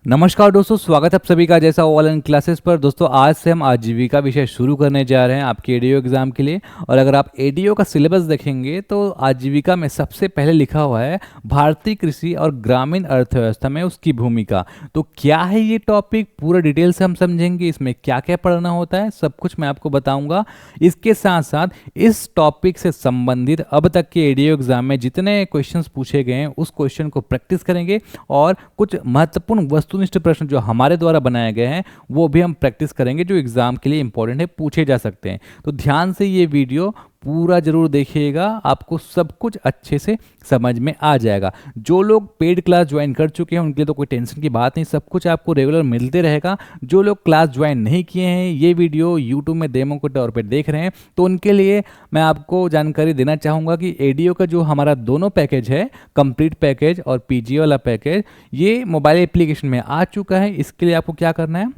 नमस्कार दोस्तों, स्वागत है आप सभी का जैसा ऑनलाइन क्लासेस पर। दोस्तों आज से हम आजीविका विषय शुरू करने जा रहे हैं आपके एडीओ एग्जाम के लिए। और अगर आप एडीओ का सिलेबस देखेंगे तो आजीविका में सबसे पहले लिखा हुआ है भारतीय कृषि और ग्रामीण अर्थव्यवस्था में उसकी भूमिका। तो क्या है ये टॉपिक, पूरा डिटेल से हम समझेंगे, इसमें क्या क्या पढ़ना होता है सब कुछ मैं आपको बताऊंगा। इसके साथ साथ इस टॉपिक से संबंधित अब तक के एडीओ एग्जाम में जितने क्वेश्चंस पूछे गए हैं उस क्वेश्चन को प्रैक्टिस करेंगे और कुछ महत्वपूर्ण वस्तुनिष्ठ प्रश्न जो हमारे द्वारा बनाए गए हैं वो भी हम प्रैक्टिस करेंगे, जो एग्जाम के लिए इंपॉर्टेंट है, पूछे जा सकते हैं। तो ध्यान से ये वीडियो पूरा जरूर देखिएगा, आपको सब कुछ अच्छे से समझ में आ जाएगा। जो लोग पेड क्लास ज्वाइन कर चुके हैं उनके लिए तो कोई टेंशन की बात नहीं, सब कुछ आपको रेगुलर मिलते रहेगा। जो लोग क्लास ज्वाइन नहीं किए हैं, ये वीडियो यूट्यूब में डेमो के तौर पे देख रहे हैं, तो उनके लिए मैं आपको जानकारी देना चाहूँगा कि एडीओ का जो हमारा दोनों पैकेज है, कंप्लीट पैकेज और पीजी वाला पैकेज, ये मोबाइल एप्लीकेशन में आ चुका है। इसके लिए आपको क्या करना है,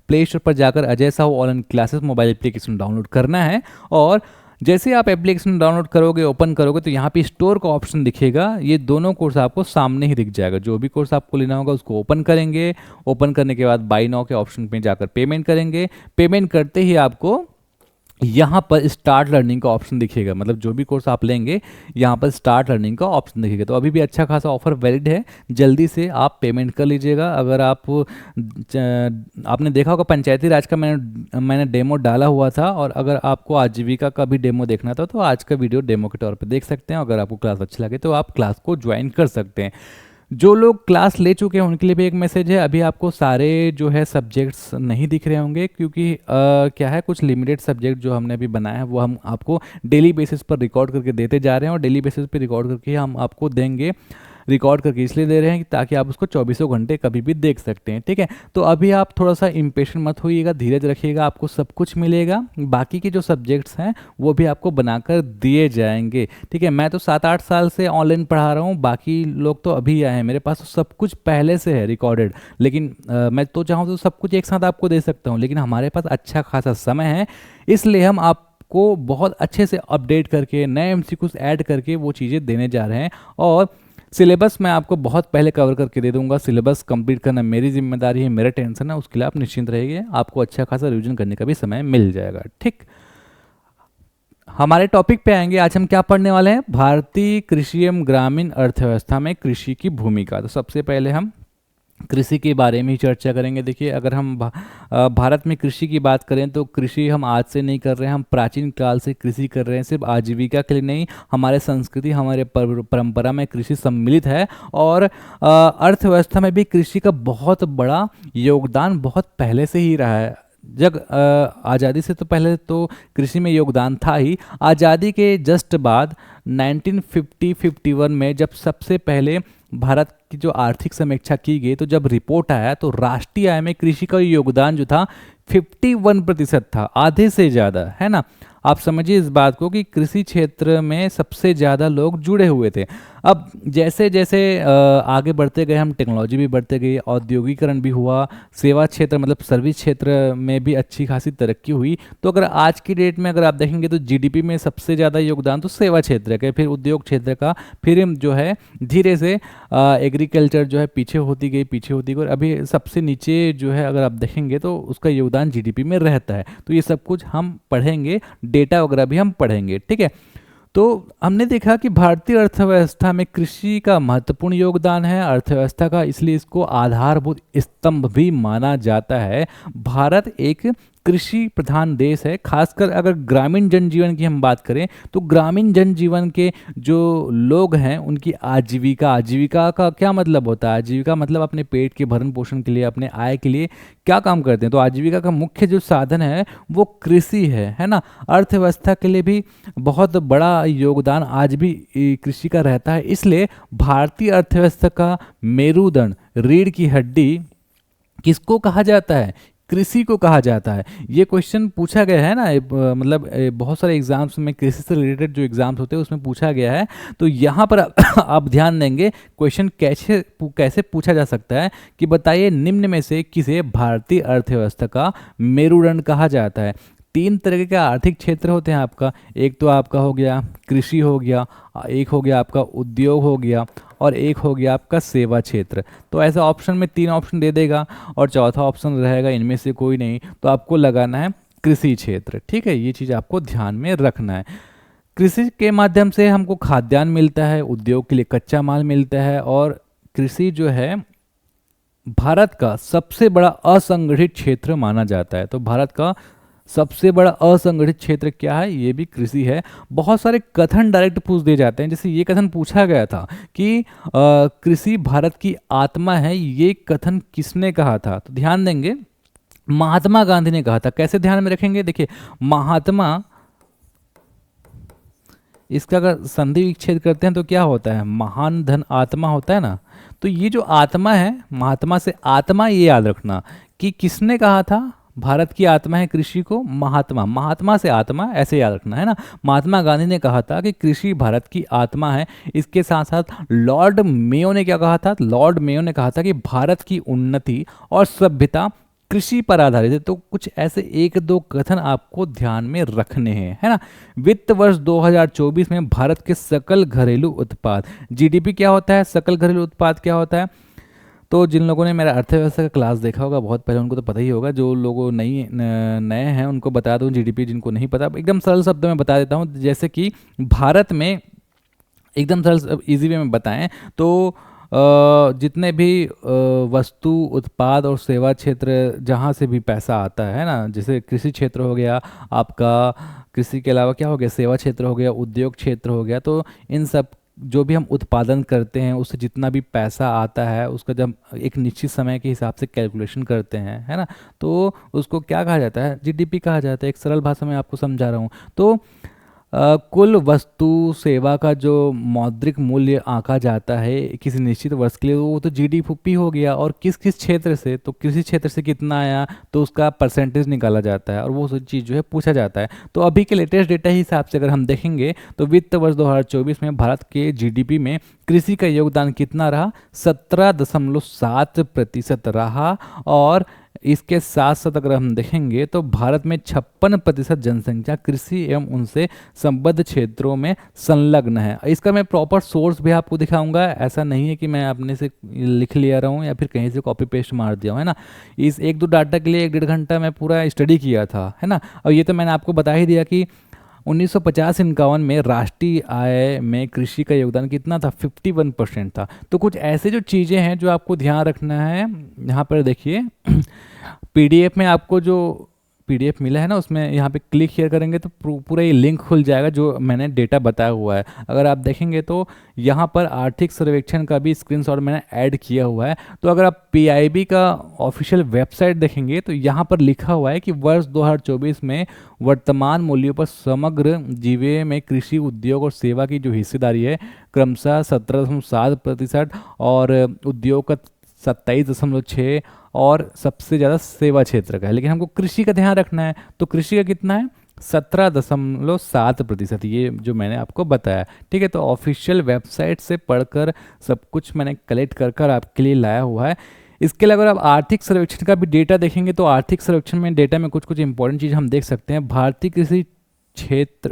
प्ले स्टोर पर जाकर Ajay Sahu online classes mobile application download करना है। और जैसे आप एप्लीकेशन डाउनलोड करोगे, ओपन करोगे, तो यहाँ पे स्टोर का ऑप्शन दिखेगा। ये दोनों कोर्स आपको सामने ही दिख जाएगा। जो भी कोर्स आपको लेना होगा उसको ओपन करेंगे। ओपन करने के बाद बाय नाउ के ऑप्शन पे जाकर पेमेंट करेंगे। पेमेंट करते ही आपको यहाँ पर स्टार्ट लर्निंग का ऑप्शन दिखेगा। मतलब जो भी कोर्स आप लेंगे यहाँ पर स्टार्ट लर्निंग का ऑप्शन दिखेगा। तो अभी भी अच्छा खासा ऑफर वैलिड है, जल्दी से आप पेमेंट कर लीजिएगा। अगर आपने देखा होगा पंचायती राज का मैंने डेमो डाला हुआ था, और अगर आपको आजीविका का भी डेमो देखना था तो आज का वीडियो डेमो के तौर पर देख सकते हैं। अगर आपको क्लास अच्छी लगे तो आप क्लास को ज्वाइन कर सकते हैं। जो लोग क्लास ले चुके हैं उनके लिए भी एक मैसेज है, अभी आपको सारे जो है सब्जेक्ट्स नहीं दिख रहे होंगे, क्योंकि क्या है, कुछ लिमिटेड सब्जेक्ट जो हमने अभी बनाया है वो हम आपको डेली बेसिस पर रिकॉर्ड करके देते जा रहे हैं। और डेली बेसिस पर रिकॉर्ड करके हम आपको देंगे। रिकॉर्ड करके इसलिए दे रहे हैं कि ताकि आप उसको 24 घंटे कभी भी देख सकते हैं, ठीक है। तो अभी आप थोड़ा सा इम्पेशेंट मत होइएगा, धीरज रखिएगा, आपको सब कुछ मिलेगा। बाकी के जो सब्जेक्ट्स हैं वो भी आपको बनाकर दिए जाएंगे, ठीक है। मैं तो 7-8 साल से ऑनलाइन पढ़ा रहा हूँ, बाकी लोग तो अभी आए हैं। मेरे पास तो सब कुछ पहले से है रिकॉर्डेड, लेकिन मैं तो चाहूँ तो सब कुछ एक साथ आपको दे सकता हूँ, लेकिन हमारे पास अच्छा खासा समय है, इसलिए हम आपको बहुत अच्छे से अपडेट करके नए एमसीक्यूज ऐड करके वो चीज़ें देने जा रहे हैं। और सिलेबस मैं आपको बहुत पहले कवर करके दे दूंगा। सिलेबस कंप्लीट करना मेरी जिम्मेदारी है, मेरा टेंशन है, उसके लिए आप निश्चिंत रहिए। आपको अच्छा खासा रिवीजन करने का भी समय मिल जाएगा, ठीक। हमारे टॉपिक पे आएंगे। आज हम क्या पढ़ने वाले हैं, भारतीय कृषि एवं ग्रामीण अर्थव्यवस्था में कृषि की भूमिका। तो सबसे पहले हम कृषि के बारे में ही चर्चा करेंगे। देखिए, अगर हम भारत में कृषि की बात करें तो कृषि हम आज से नहीं कर रहे हैं, हम प्राचीन काल से कृषि कर रहे हैं। सिर्फ आजीविका के लिए नहीं, हमारे संस्कृति, हमारे परंपरा में कृषि सम्मिलित है। और अर्थव्यवस्था में भी कृषि का बहुत बड़ा योगदान बहुत पहले से ही रहा है। जब आज़ादी से तो पहले तो कृषि में योगदान था ही। आज़ादी के जस्ट बाद 1950-51 में जब सबसे पहले भारत की जो आर्थिक समीक्षा की गई, तो जब रिपोर्ट आया तो राष्ट्रीय आय में कृषि का योगदान जो था 51% था, आधे से ज़्यादा, है ना। आप समझिए इस बात को कि कृषि क्षेत्र में सबसे ज़्यादा लोग जुड़े हुए थे। अब जैसे जैसे आगे बढ़ते गए हम, टेक्नोलॉजी भी बढ़ते गई, औद्योगिकरण भी हुआ, सेवा क्षेत्र मतलब सर्विस क्षेत्र में भी अच्छी खासी तरक्की हुई। तो अगर आज की डेट में अगर आप देखेंगे तो जीडीपी में सबसे ज़्यादा योगदान तो सेवा क्षेत्र का, फिर उद्योग क्षेत्र का, फिर जो है धीरे से एग्रीकल्चर जो है पीछे होती गई, और अभी सबसे नीचे जो है अगर आप देखेंगे तो उसका योगदान जीडीपी में रहता है। तो ये सब कुछ हम पढ़ेंगे, डेटा वगैरह भी हम पढ़ेंगे, ठीक है। तो हमने देखा कि भारतीय अर्थव्यवस्था में कृषि का महत्वपूर्ण योगदान है अर्थव्यवस्था का, इसलिए इसको आधारभूत स्तंभ भी माना जाता है। भारत एक कृषि प्रधान देश है। खासकर अगर ग्रामीण जनजीवन की हम बात करें तो ग्रामीण जनजीवन के जो लोग हैं उनकी आजीविका का क्या मतलब होता है, आजीविका मतलब अपने पेट के भरण पोषण के लिए, अपने आय के लिए क्या काम करते हैं। तो आजीविका का मुख्य जो साधन है वो कृषि है ना। अर्थव्यवस्था के लिए भी बहुत बड़ा योगदान आज भी कृषि का रहता है। इसलिए भारतीय अर्थव्यवस्था का मेरुदंड, रीढ़ की हड्डी किसको कहा जाता है, कृषि को कहा जाता है। ये क्वेश्चन पूछा गया है ना, मतलब बहुत सारे एग्जाम्स में कृषि से रिलेटेड जो एग्जाम्स होते हैं उसमें पूछा गया है। तो यहाँ पर आप ध्यान देंगे क्वेश्चन कैसे पूछा जा सकता है कि बताइए निम्न में से किसे भारतीय अर्थव्यवस्था का मेरुदंड कहा जाता है। तीन तरीके के आर्थिक क्षेत्र होते हैं आपका। एक तो आपका हो गया कृषि हो गया, एक हो गया आपका उद्योग हो गया, और एक हो गया आपका सेवा क्षेत्र। तो ऐसे ऑप्शन में तीन ऑप्शन दे देगा और चौथा ऑप्शन रहेगा इनमें से कोई नहीं, तो आपको लगाना है कृषि क्षेत्र। ठीक है, ये चीज़ आपको ध्यान में रखना है। कृषि के माध्यम से हमको खाद्यान्न मिलता है, उद्योग के लिए कच्चा माल मिलता है, और कृषि जो है भारत का सबसे बड़ा असंगठित क्षेत्र माना जाता है। तो भारत का सबसे बड़ा असंगठित क्षेत्र क्या है? ये भी कृषि है। बहुत सारे कथन डायरेक्ट पूछ दिए जाते हैं, जैसे ये कथन पूछा गया था कि कृषि भारत की आत्मा है, ये कथन किसने कहा था? तो ध्यान देंगे, महात्मा गांधी ने कहा था। कैसे ध्यान में रखेंगे? देखिए, महात्मा, इसका अगर संधि विच्छेद करते हैं तो क्या होता है? महान धन आत्मा होता है ना। तो ये जो आत्मा है, महात्मा से आत्मा, ये याद रखना कि किसने कहा था भारत की आत्मा है कृषि को? महात्मा। महात्मा से आत्मा, ऐसे याद रखना है ना। महात्मा गांधी ने कहा था कि कृषि भारत की आत्मा है। इसके साथ साथ लॉर्ड मेयो ने क्या कहा था? लॉर्ड मेयो ने कहा था कि भारत की उन्नति और सभ्यता कृषि पर आधारित है। तो कुछ ऐसे एक दो कथन आपको ध्यान में रखने हैं, है ना। वित्त वर्ष 2024 में भारत के सकल घरेलू उत्पाद, जीडीपी क्या होता है? सकल घरेलू उत्पाद क्या होता है? तो जिन लोगों ने मेरा अर्थव्यवस्था का क्लास देखा होगा बहुत पहले, उनको तो पता ही होगा। जो लोगों नए हैं उनको बता दूं जीडीपी, जिनको नहीं पता एकदम सरल शब्दों में बता देता हूं। जैसे कि भारत में, एकदम सरल इजी वे में बताएं तो जितने भी वस्तु उत्पाद और सेवा क्षेत्र जहाँ से भी पैसा आता है ना, जैसे कृषि क्षेत्र हो गया आपका, कृषि के अलावा क्या हो गया? सेवा क्षेत्र हो गया, उद्योग क्षेत्र हो गया। तो इन सब जो भी हम उत्पादन करते हैं उससे जितना भी पैसा आता है उसका जब एक निश्चित समय के हिसाब से कैलकुलेशन करते हैं, है ना, तो उसको क्या कहा जाता है? जीडीपी कहा जाता है। एक सरल भाषा में आपको समझा रहा हूँ। तो कुल वस्तु सेवा का जो मौद्रिक मूल्य आंका जाता है किसी निश्चित वर्ष के लिए, वो तो जीडीपी हो गया। और किस किस क्षेत्र से? तो कृषि क्षेत्र से कितना आया तो उसका परसेंटेज निकाला जाता है, और वो सब चीज़ जो है पूछा जाता है। तो अभी के लेटेस्ट डेटा हिसाब से अगर हम देखेंगे तो वित्त वर्ष 2024 में भारत के जीडीपी में कृषि का योगदान कितना रहा? 17.7% रहा। और इसके साथ साथ अगर हम देखेंगे तो भारत में 56% जनसंख्या कृषि एवं उनसे संबद्ध क्षेत्रों में संलग्न है। इसका मैं प्रॉपर सोर्स भी आपको दिखाऊंगा। ऐसा नहीं है कि मैं अपने से लिख लिया रहा हूँ या फिर कहीं से कॉपी पेस्ट मार दिया हूँ, है ना। इस एक दो डाटा के लिए 1.5 घंटा मैं पूरा स्टडी किया था, है ना। और ये तो मैंने आपको बता ही दिया कि 1950-51 में राष्ट्रीय आय में कृषि का योगदान कितना था? 51% था। तो कुछ ऐसे जो चीज़ें हैं जो आपको ध्यान रखना है। यहाँ पर देखिए पीडीएफ में आपको जो पीडीएफ मिला है ना, उसमें यहाँ पे क्लिक शेयर करेंगे तो पूरा ये लिंक खुल जाएगा जो मैंने डेटा बताया हुआ है। अगर आप देखेंगे तो यहाँ पर आर्थिक सर्वेक्षण का भी स्क्रीनशॉट मैंने ऐड किया हुआ है। तो अगर आप पीआईबी का ऑफिशियल वेबसाइट देखेंगे तो यहाँ पर लिखा हुआ है कि वर्ष 2024 में वर्तमान मूल्यों पर समग्र जीवे में कृषि उद्योग और सेवा की जो हिस्सेदारी है क्रमशः 17.7% और उद्योग का 27.6 और सबसे ज़्यादा सेवा क्षेत्र का है। लेकिन हमको कृषि का ध्यान रखना है। तो कृषि का कितना है? 17.7%। ये जो मैंने आपको बताया, ठीक है। तो ऑफिशियल वेबसाइट से पढ़कर सब कुछ मैंने कलेक्ट कर आपके लिए लाया हुआ है। इसके अलावा अगर आप आर्थिक सर्वेक्षण का भी डेटा देखेंगे तो आर्थिक सर्वेक्षण में डेटा में कुछ कुछ इंपॉर्टेंट चीज़ हम देख सकते हैं। भारतीय कृषि क्षेत्र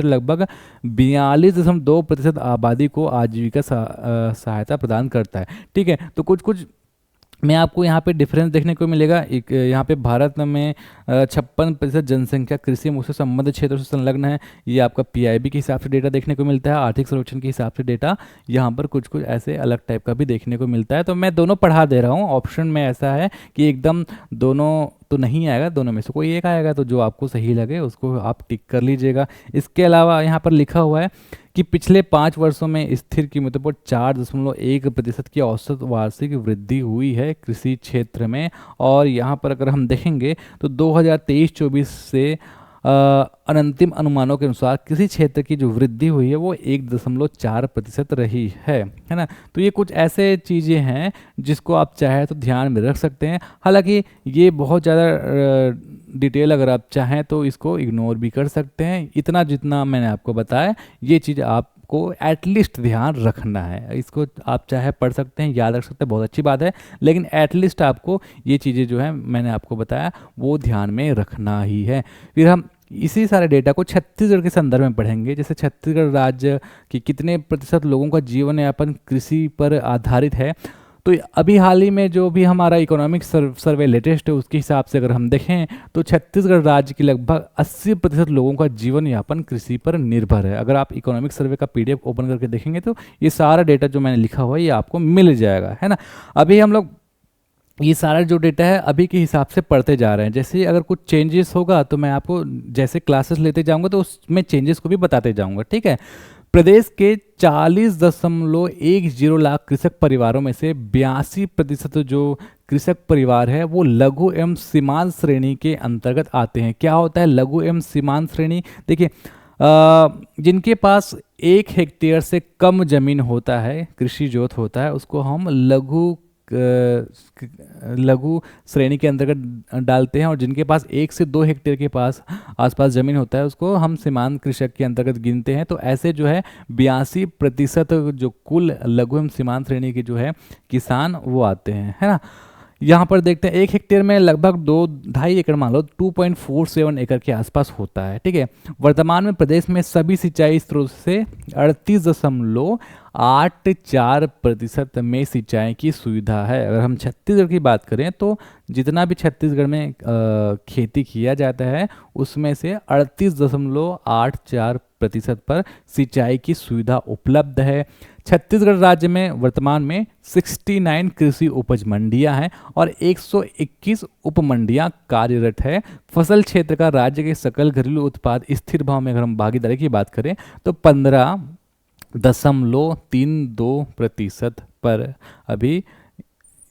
लगभग 42.2% आबादी को आजीविका सहायता प्रदान करता है, ठीक है। तो कुछ कुछ मैं आपको यहाँ पे डिफरेंस देखने को मिलेगा। एक यहाँ पे भारत में 56% जनसंख्या कृषि मुझसे संबंधित क्षेत्रों से संलग्न है। ये आपका पीआईबी के हिसाब से डेटा देखने को मिलता है। आर्थिक सर्वेक्षण के हिसाब से डेटा यहाँ पर कुछ कुछ ऐसे अलग टाइप का भी देखने को मिलता है। तो मैं दोनों पढ़ा दे रहा हूँ। ऑप्शन में ऐसा है कि एकदम दोनों तो नहीं आएगा, दोनों में से कोई एक आएगा। तो जो आपको सही लगे उसको आप टिक कर लीजिएगा। इसके अलावा यहाँ पर लिखा हुआ है कि पिछले 5 वर्षों में स्थिर कीमतों पर 4.1% की औसत वार्षिक वृद्धि हुई है कृषि क्षेत्र में। और यहाँ पर अगर हम देखेंगे तो 2023-24 से अंतिम अनुमानों के अनुसार कृषि क्षेत्र की जो वृद्धि हुई है वो 1.4% रही है ना। तो ये कुछ ऐसे चीज़ें हैं जिसको आप चाहे तो ध्यान में रख सकते हैं। हालांकि ये बहुत ज़्यादा डिटेल अगर आप चाहें तो इसको इग्नोर भी कर सकते हैं। इतना जितना मैंने आपको बताया ये चीज़ आप आपको एटलीस्ट ध्यान रखना है। इसको आप चाहे पढ़ सकते हैं, याद रख सकते हैं, बहुत अच्छी बात है, लेकिन एटलीस्ट आपको ये चीज़ें जो है मैंने आपको बताया वो ध्यान में रखना ही है। फिर हम इसी सारे डेटा को छत्तीसगढ़ के संदर्भ में पढ़ेंगे। जैसे छत्तीसगढ़ राज्य की कितने प्रतिशत लोगों का जीवन यापन कृषि पर आधारित है, तो अभी हाल ही में जो भी हमारा इकोनॉमिक सर्वे लेटेस्ट है उसके हिसाब से अगर हम देखें तो छत्तीसगढ़ राज्य की लगभग 80% लोगों का जीवन यापन कृषि पर निर्भर है। अगर आप इकोनॉमिक सर्वे का पीडीएफ ओपन करके देखेंगे तो ये सारा डेटा जो मैंने लिखा हुआ है ये आपको मिल जाएगा, है ना। अभी हम लोग ये सारा जो डेटा है अभी के हिसाब से पढ़ते जा रहे हैं। जैसे अगर कुछ चेंजेस होगा तो मैं आपको जैसे क्लासेस लेते जाऊंगा तो उसमें चेंजेस को भी बताते जाऊंगा, ठीक है। प्रदेश के 40.10 लाख कृषक परिवारों में से 82% जो कृषक परिवार है वो लघु एवं सीमांत श्रेणी के अंतर्गत आते हैं। क्या होता है लघु एवं सीमांत श्रेणी? देखिए, जिनके पास 1 हेक्टेयर से कम जमीन होता है, कृषि जोत होता है, उसको हम लघु श्रेणी के अंतर्गत डालते हैं, और जिनके पास 1 से 2 हेक्टेयर के पास आसपास जमीन होता है उसको हम सीमांत कृषक के अंतर्गत गिनते हैं। तो ऐसे जो है 82% जो कुल लघु एवं सीमांत श्रेणी के जो है किसान वो आते हैं, है ना। यहाँ पर देखते हैं 1 हेक्टेयर में लगभग 2-2.5 एकड़, मान लो 2.47 एकड़ के आसपास होता है, ठीक है। वर्तमान में प्रदेश में सभी सिंचाई स्रोत से 38.84% में सिंचाई की सुविधा है। अगर हम छत्तीसगढ़ की बात करें तो जितना भी छत्तीसगढ़ में खेती किया जाता है उसमें से 38.84% पर सिंचाई की सुविधा उपलब्ध है। छत्तीसगढ़ राज्य में वर्तमान में 69 कृषि उपज मंडियां हैं और 121 उपमंडियां कार्यरत है। फसल क्षेत्र का राज्य के सकल घरेलू उत्पाद स्थिर भाव में अगर हम भागीदारी की बात करें तो 15.32% पर अभी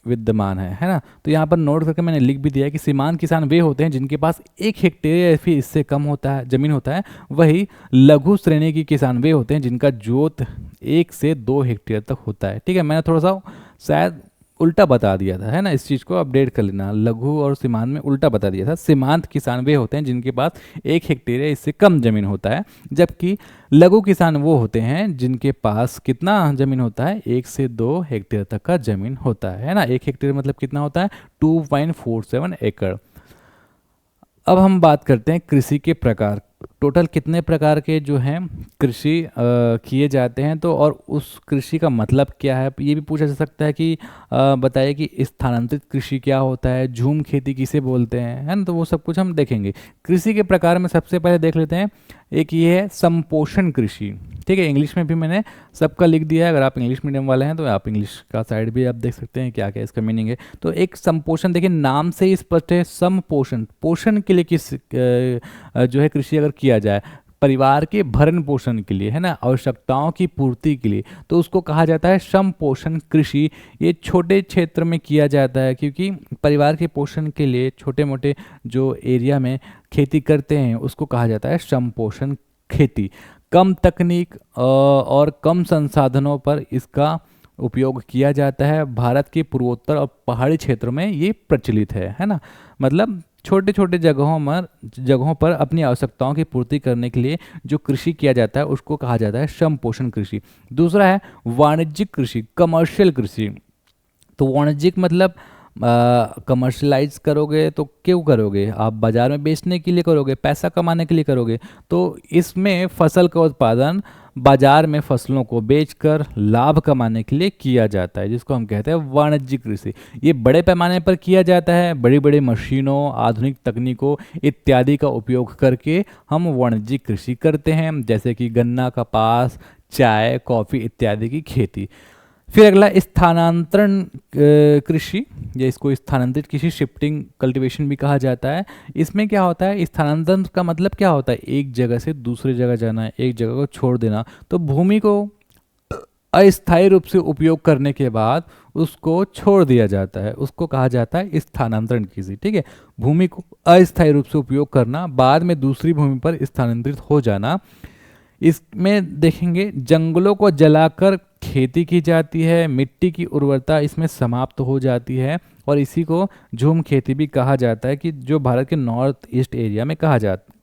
विद्यमान है ना। तो यहाँ पर नोट करके मैंने लिख भी दिया है कि सीमांत किसान वे होते हैं जिनके पास 1 हेक्टेयर या फिर इससे कम होता है जमीन होता है। वही लघु श्रेणी की किसान वे होते हैं जिनका जोत 1 से 2 हेक्टेयर तक होता है, ठीक है। मैंने थोड़ा सा शायद उल्टा बता दिया था, है ना, इस चीज़ को अपडेट कर लेना, लघु और सीमांत में उल्टा बता दिया था। सीमांत किसान वे होते हैं जिनके पास 1 हेक्टेयर या इससे कम जमीन होता है, जबकि लघु किसान वो होते हैं जिनके पास कितना जमीन होता है, 1 से 2 हेक्टेयर तक का जमीन होता है ना। 1 हेक्टेयर मतलब कितना होता है, 2.47 एकड़। अब हम बात करते हैं कृषि के प्रकार, टोटल कितने प्रकार के जो हैं कृषि किए जाते हैं, तो और उस कृषि का मतलब क्या है ये भी पूछा जा सकता है कि बताइए कि स्थानांतरित कृषि क्या होता है, झूम खेती किसे बोलते हैं, है ना। तो वो सब कुछ हम देखेंगे। कृषि के प्रकार में सबसे पहले देख लेते हैं, एक ये है संपोषण कृषि, ठीक है। इंग्लिश में भी मैंने सबका लिख दिया है, अगर आप इंग्लिश मीडियम वाले हैं तो आप इंग्लिश का साइड भी आप देख सकते हैं क्या क्या इसका मीनिंग है। तो एक संपोषण, देखिए नाम से ही स्पष्ट है, संपोषण, पोषण के लिए किस जो है कृषि अगर किया जाए, परिवार के भरण पोषण के लिए, है ना, आवश्यकताओं की पूर्ति के लिए, तो उसको कहा जाता है संपोषण कृषि। ये छोटे क्षेत्र में किया जाता है क्योंकि परिवार के पोषण के लिए छोटे मोटे जो एरिया में खेती करते हैं उसको कहा जाता है संपोषण खेती। कम तकनीक और कम संसाधनों पर इसका उपयोग किया जाता है। भारत के पूर्वोत्तर और पहाड़ी क्षेत्रों में ये प्रचलित है ना। मतलब छोटे छोटे जगहों पर अपनी आवश्यकताओं की पूर्ति करने के लिए जो कृषि किया जाता है उसको कहा जाता है संपोषण कृषि। दूसरा है वाणिज्यिक कृषि, कमर्शियल कृषि। तो वाणिज्यिक मतलब कमर्शलाइज करोगे तो क्यों करोगे, आप बाजार में बेचने के लिए करोगे, पैसा कमाने के लिए करोगे। तो इसमें फसल का उत्पादन बाजार में फसलों को बेचकर लाभ कमाने के लिए किया जाता है, जिसको हम कहते हैं वाणिज्यिक कृषि। ये बड़े पैमाने पर किया जाता है, बड़ी बड़ी मशीनों, आधुनिक तकनीकों इत्यादि का उपयोग करके हम वाणिज्यिक कृषि करते हैं, जैसे कि गन्ना, कपास, चाय, कॉफ़ी इत्यादि की खेती। फिर अगला स्थानांतरण कृषि, या इसको स्थानांतरित कृषि, शिफ्टिंग कल्टीवेशन भी कहा जाता है। इसमें क्या होता है, स्थानांतरण का मतलब क्या होता है, एक जगह से दूसरी जगह जाना, एक जगह को छोड़ देना। तो भूमि को अस्थायी रूप से उपयोग करने के बाद उसको छोड़ दिया जाता है, उसको कहा जाता है स्थानांतरण कृषि, ठीक है। भूमि को अस्थायी रूप से उपयोग करना, बाद में दूसरी भूमि पर स्थानांतरित हो जाना। इसमें देखेंगे जंगलों को जलाकर खेती की जाती है, मिट्टी की उर्वरता इसमें समाप्त हो जाती है, और इसी को झूम खेती भी कहा जाता है, कि जो भारत के नॉर्थ ईस्ट एरिया में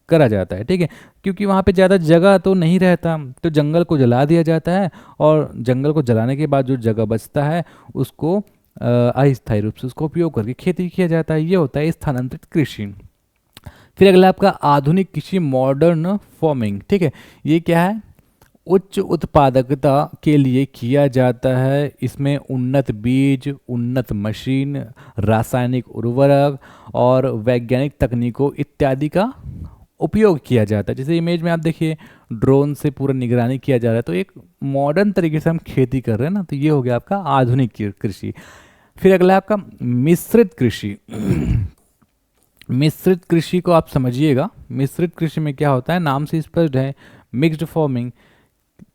करा जाता है। ठीक है, क्योंकि वहाँ पे ज़्यादा जगह तो नहीं रहता, तो जंगल को जला दिया जाता है और जंगल को जलाने के बाद जो जगह बचता है उसको अस्थायी रूप से उसका उपयोग करके खेती किया जाता है। ये होता है स्थानांतरित कृषि। फिर अगला आपका आधुनिक कृषि, मॉडर्न फार्मिंग। ठीक है, ये क्या है? उच्च उत्पादकता के लिए किया जाता है। इसमें उन्नत बीज, उन्नत मशीन, रासायनिक उर्वरक और वैज्ञानिक तकनीकों इत्यादि का उपयोग किया जाता है। जैसे इमेज में आप देखिए, ड्रोन से पूरा निगरानी किया जा रहा है, तो एक मॉडर्न तरीके से हम खेती कर रहे हैं ना, तो ये हो गया आपका आधुनिक कृषि। फिर अगला आपका मिश्रित कृषि। मिश्रित कृषि को आप समझिएगा। मिश्रित कृषि में क्या होता है, नाम से स्पष्ट है, मिक्स्ड फार्मिंग।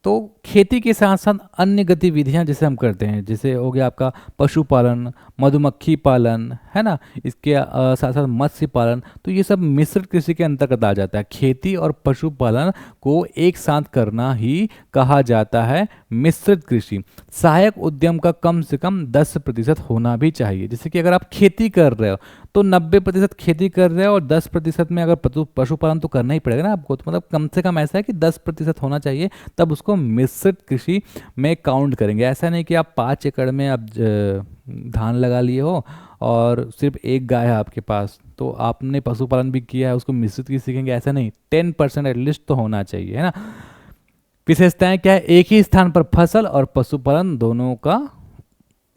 तो खेती के साथ साथ अन्य गतिविधियां जैसे हम करते हैं, जैसे हो गया आपका पशुपालन, मधुमक्खी पालन, है ना, इसके साथ साथ मत्स्य पालन, तो ये सब मिश्रित कृषि के अंतर्गत आ जाता है। खेती और पशुपालन को एक साथ करना ही कहा जाता है मिश्रित कृषि। सहायक उद्यम का कम से कम 10% होना भी चाहिए। जैसे कि अगर आप खेती कर रहे हो तो 90% खेती कर रहे हो और 10% में अगर पशुपालन तो करना ही पड़ेगा ना आपको, तो मतलब कम से कम ऐसा है कि 10% होना चाहिए, तब उसको मिश्रित कृषि में काउंट करेंगे। ऐसा नहीं कि आप 5 एकड़ में आप धान लगा लिए हो और सिर्फ एक गाय है आपके पास, तो आपने पशुपालन भी किया है, उसको मिश्रित कृषि सीखेंगे, ऐसा नहीं। 10% एटलीस्ट तो होना चाहिए, है ना। विशेषताएं क्या है? एक ही स्थान पर फसल और पशुपालन दोनों का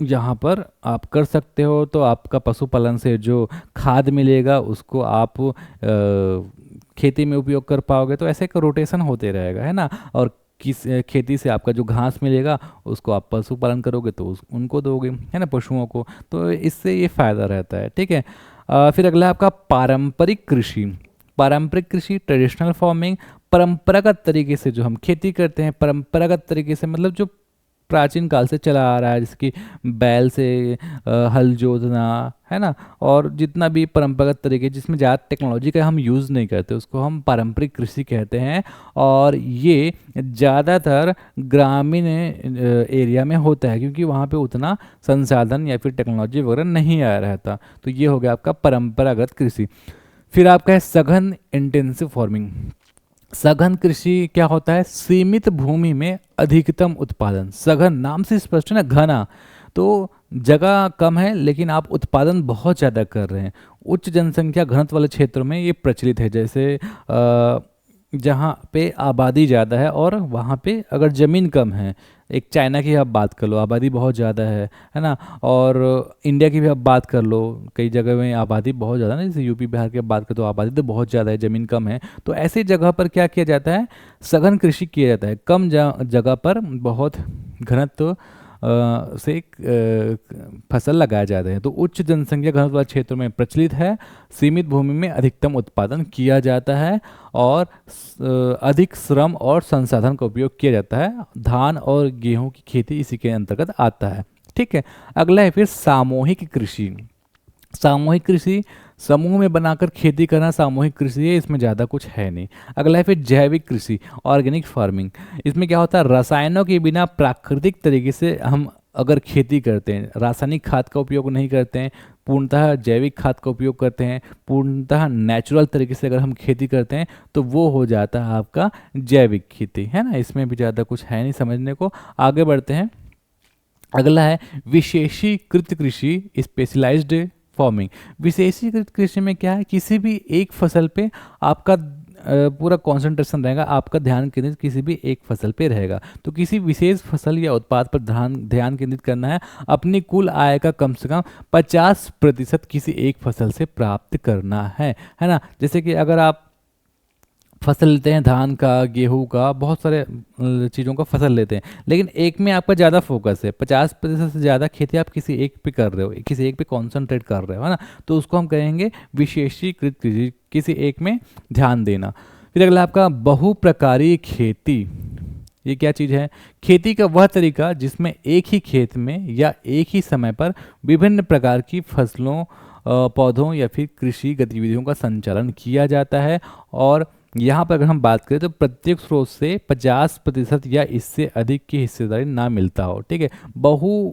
यहाँ पर आप कर सकते हो, तो आपका पशुपालन से जो खाद मिलेगा उसको आप खेती में उपयोग कर पाओगे, तो ऐसे एक रोटेशन होते रहेगा, है ना। और किस खेती से आपका जो घास मिलेगा उसको आप पशुपालन करोगे तो उनको दोगे, है ना, पशुओं को, तो इससे ये फायदा रहता है। ठीक है, फिर अगला आपका पारंपरिक कृषि। पारंपरिक कृषि, ट्रेडिशनल फार्मिंग, परंपरागत तरीके से जो हम खेती करते हैं, परंपरागत तरीके से मतलब जो प्राचीन काल से चला आ रहा है, जैसे कि बैल से हल जोतना, है ना, और जितना भी परंपरागत तरीके जिसमें ज़्यादा टेक्नोलॉजी का हम यूज़ नहीं करते उसको हम पारंपरिक कृषि कहते हैं। और ये ज़्यादातर ग्रामीण एरिया में होता है, क्योंकि वहाँ पे उतना संसाधन या फिर टेक्नोलॉजी वगैरह नहीं आ रहता। तो ये हो गया आपका परंपरागत कृषि। फिर आपका है सघन, इंटेंसिव फार्मिंग। सघन कृषि क्या होता है? सीमित भूमि में अधिकतम उत्पादन। सघन नाम से स्पष्ट है ना, घना, तो जगह कम है लेकिन आप उत्पादन बहुत ज़्यादा कर रहे हैं। उच्च जनसंख्या घनत्व वाले क्षेत्रों में ये प्रचलित है, जैसे जहाँ पे आबादी ज़्यादा है और वहाँ पे अगर ज़मीन कम है। एक चाइना की आप बात कर लो, आबादी बहुत ज़्यादा है ना, और इंडिया की भी आप बात कर लो, कई जगह में आबादी बहुत ज़्यादा है ना, जैसे यूपी बिहार की आप बात करो तो आबादी तो बहुत ज़्यादा है, ज़मीन कम है। तो ऐसी जगह पर क्या किया जाता है? सघन कृषि किया जाता है। कम जगह पर बहुत घनत्व से फसल लगाए जाते हैं। तो उच्च जनसंख्या घनत्व वाले क्षेत्रों में प्रचलित है। सीमित भूमि में अधिकतम उत्पादन किया जाता है और अधिक श्रम और संसाधन का उपयोग किया जाता है। धान और गेहूं की खेती इसी के अंतर्गत आता है। ठीक है, अगला है फिर सामूहिक कृषि। सामूहिक कृषि, समूह में बनाकर खेती करना सामूहिक कृषि है, इसमें ज़्यादा कुछ है नहीं। अगला है फिर जैविक कृषि, ऑर्गेनिक फार्मिंग। इसमें क्या होता है? रसायनों के बिना प्राकृतिक तरीके से हम अगर खेती करते हैं, रासायनिक खाद का उपयोग नहीं करते हैं, पूर्णतः जैविक खाद का उपयोग करते हैं, पूर्णतः नेचुरल तरीके से अगर हम खेती करते हैं, तो वो हो जाता है आपका जैविक खेती, है ना। इसमें भी ज़्यादा कुछ है नहीं समझने को। आगे बढ़ते हैं। अगला है विशेषीकृत कृषि, स्पेशलाइज्ड फार्मिंग। विशेषीकृत कृषि में क्या है? किसी भी एक फसल पे आपका पूरा कंसंट्रेशन रहेगा, आपका ध्यान केंद्रित किसी भी एक फसल पे रहेगा। तो किसी विशेष फसल या उत्पाद पर ध्यान केंद्रित करना है। अपनी कुल आय का कम से कम 50% किसी एक फसल से प्राप्त करना है ना। जैसे कि अगर आप फसल लेते हैं, धान का, गेहूं का, बहुत सारे चीज़ों का फसल लेते हैं, लेकिन एक में आपका ज़्यादा फोकस है, 50% से ज़्यादा खेती आप किसी एक पे कर रहे हो, किसी एक पे कॉन्सेंट्रेट कर रहे हो, है ना, तो उसको हम कहेंगे विशेषीकृत कृषि, किसी एक में ध्यान देना। फिर अगला आपका बहुप्रकारीय खेती। ये क्या चीज़ है? खेती का वह तरीका जिसमें एक ही खेत में या एक ही समय पर विभिन्न प्रकार की फसलों, पौधों या फिर कृषि गतिविधियों का संचालन किया जाता है। और यहाँ पर अगर हम बात करें तो प्रत्येक स्रोत से 50% या इससे अधिक की हिस्सेदारी ना मिलता हो। ठीक है, बहु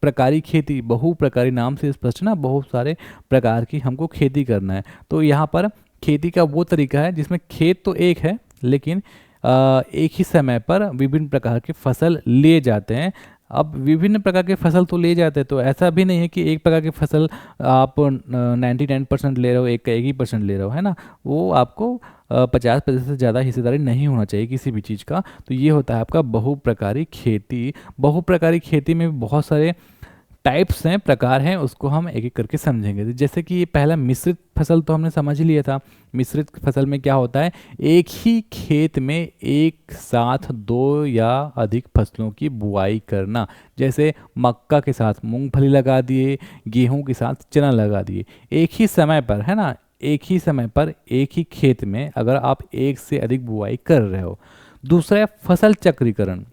प्रकारी खेती, बहु प्रकारी नाम से स्पष्ट ना, बहुत सारे प्रकार की हमको खेती करना है, तो यहाँ पर खेती का वो तरीका है जिसमें खेत तो एक है, लेकिन एक ही समय पर विभिन्न प्रकार के फसल लिए जाते हैं। अब विभिन्न प्रकार के फसल तो लिए जाते हैं, तो ऐसा भी नहीं है कि एक प्रकार की फसल आप 99% ले रहे हो, एक का 1 ही % ले रहे हो, है ना। वो आपको 50% से ज़्यादा हिस्सेदारी नहीं होना चाहिए किसी भी चीज़ का। तो ये होता है आपका बहुप्रकारी खेती। बहुप्रकारी खेती में भी बहुत सारे टाइप्स हैं, प्रकार हैं, उसको हम एक एक करके समझेंगे। तो जैसे कि ये पहला मिश्रित फसल तो हमने समझ लिया था। मिश्रित फसल में क्या होता है, एक ही खेत में एक साथ दो या अधिक फसलों की बुआई करना। जैसे मक्का के साथ मूंगफली लगा दिए, गेहूं के साथ चना लगा दिए, एक ही समय पर, है ना, एक ही समय पर एक ही खेत में अगर आप एक से अधिक बुआई कर रहे हो। दूसरा है फसल चक्रीकरण।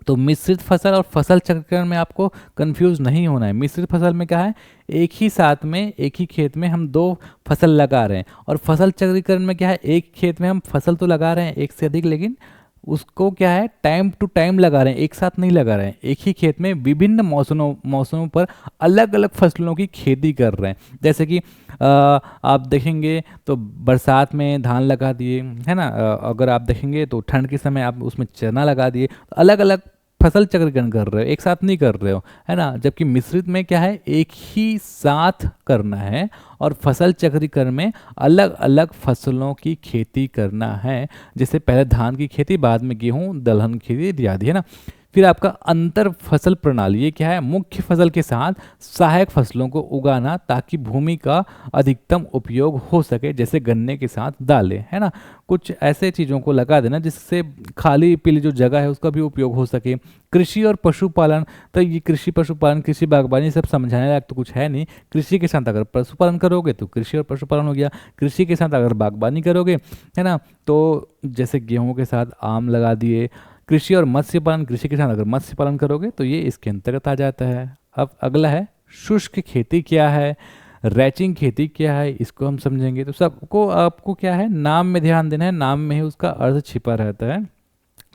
तो मिश्रित फसल और फसल चक्रीकरण में आपको कंफ्यूज नहीं होना है। मिश्रित फसल में क्या है, एक ही साथ में एक ही खेत में हम दो फसल लगा रहे हैं। और फसल चक्रीकरण में क्या है, एक खेत में हम फसल तो लगा रहे हैं एक से अधिक, लेकिन उसको क्या है, टाइम टू टाइम लगा रहे हैं, एक साथ नहीं लगा रहे हैं। एक ही खेत में विभिन्न मौसमों पर अलग अलग फसलों की खेती कर रहे हैं। जैसे कि आप देखेंगे तो बरसात में धान लगा दिए, है ना। अगर आप देखेंगे तो ठंड के समय आप उसमें चना लगा दिए। तो अलग अलग फसल चक्रीकरण कर रहे हो, एक साथ नहीं कर रहे हो, है ना। जबकि मिश्रित में क्या है, एक ही साथ करना है और फसल चक्रीकरण में अलग अलग फसलों की खेती करना है। जैसे पहले धान की खेती, बाद में गेहूं दलहन की खेती इत्यादि, है ना। फिर आपका अंतर फसल प्रणाली, ये क्या है, मुख्य फसल के साथ सहायक फसलों को उगाना ताकि भूमि का अधिकतम उपयोग हो सके। जैसे गन्ने के साथ दालें, है ना। कुछ ऐसे चीज़ों को लगा देना जिससे खाली पीली जो जगह है उसका भी उपयोग हो सके। कृषि और पशुपालन, तो ये कृषि पशुपालन कृषि बागवानी सब समझाने लायक तो कुछ है नहीं। कृषि के साथ अगर पशुपालन करोगे तो कृषि और पशुपालन हो गया, कृषि के साथ अगर बागवानी करोगे, है ना, तो जैसे गेहूं के साथ आम लगा दिए। कृषि और मत्स्य पालन, कृषि के साथ अगर मत्स्य पालन करोगे तो ये इसके अंतर्गत आ जाता है। अब अगला है शुष्क खेती क्या है, रैचिंग खेती क्या है, इसको हम समझेंगे। तो सबको आपको क्या है, नाम में ध्यान देना है, नाम में ही उसका अर्थ छिपा रहता है।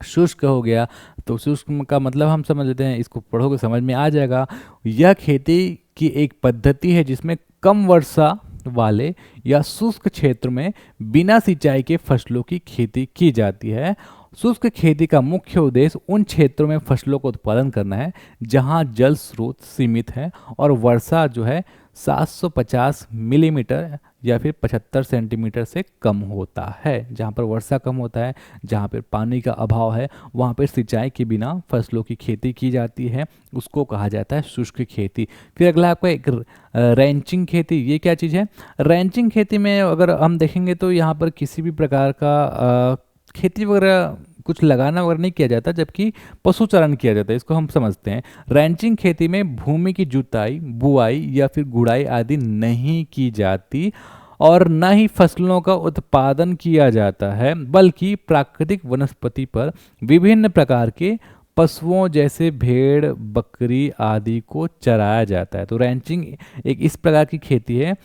शुष्क हो गया तो शुष्क का मतलब हम समझ लेते हैं, इसको पढ़ोगे समझ में आ जाएगा। यह खेती की एक पद्धति है जिसमें कम वर्षा वाले या शुष्क क्षेत्र में बिना सिंचाई के फसलों की खेती की जाती है। शुष्क खेती का मुख्य उद्देश्य उन क्षेत्रों में फसलों का उत्पादन करना है जहां जल स्रोत सीमित है और वर्षा जो है 750 मिलीमीटर या फिर 75 सेंटीमीटर से कम होता है। जहाँ पर वर्षा कम होता है, जहाँ पर पानी का अभाव है, वहाँ पर सिंचाई के बिना फसलों की खेती की जाती है, उसको कहा जाता है शुष्क खेती। फिर अगला आपका एक रैंचिंग खेती, ये क्या चीज़ है। रैंचिंग खेती में अगर हम देखेंगे तो यहाँ पर किसी भी प्रकार का खेती वगैरह कुछ लगाना वगैरह नहीं किया जाता, जबकि पशुचारण किया जाता है, इसको हम समझते हैं। रैंचिंग खेती में भूमि की जुताई, बुआई या फिर गुड़ाई आदि नहीं की जाती और न ही फसलों का उत्पादन किया जाता है, बल्कि प्राकृतिक वनस्पति पर विभिन्न प्रकार के पशुओं जैसे भेड़, बकरी आदि को चराया जाता है। तो रैंचिंग एक इस प्रकार की खेती है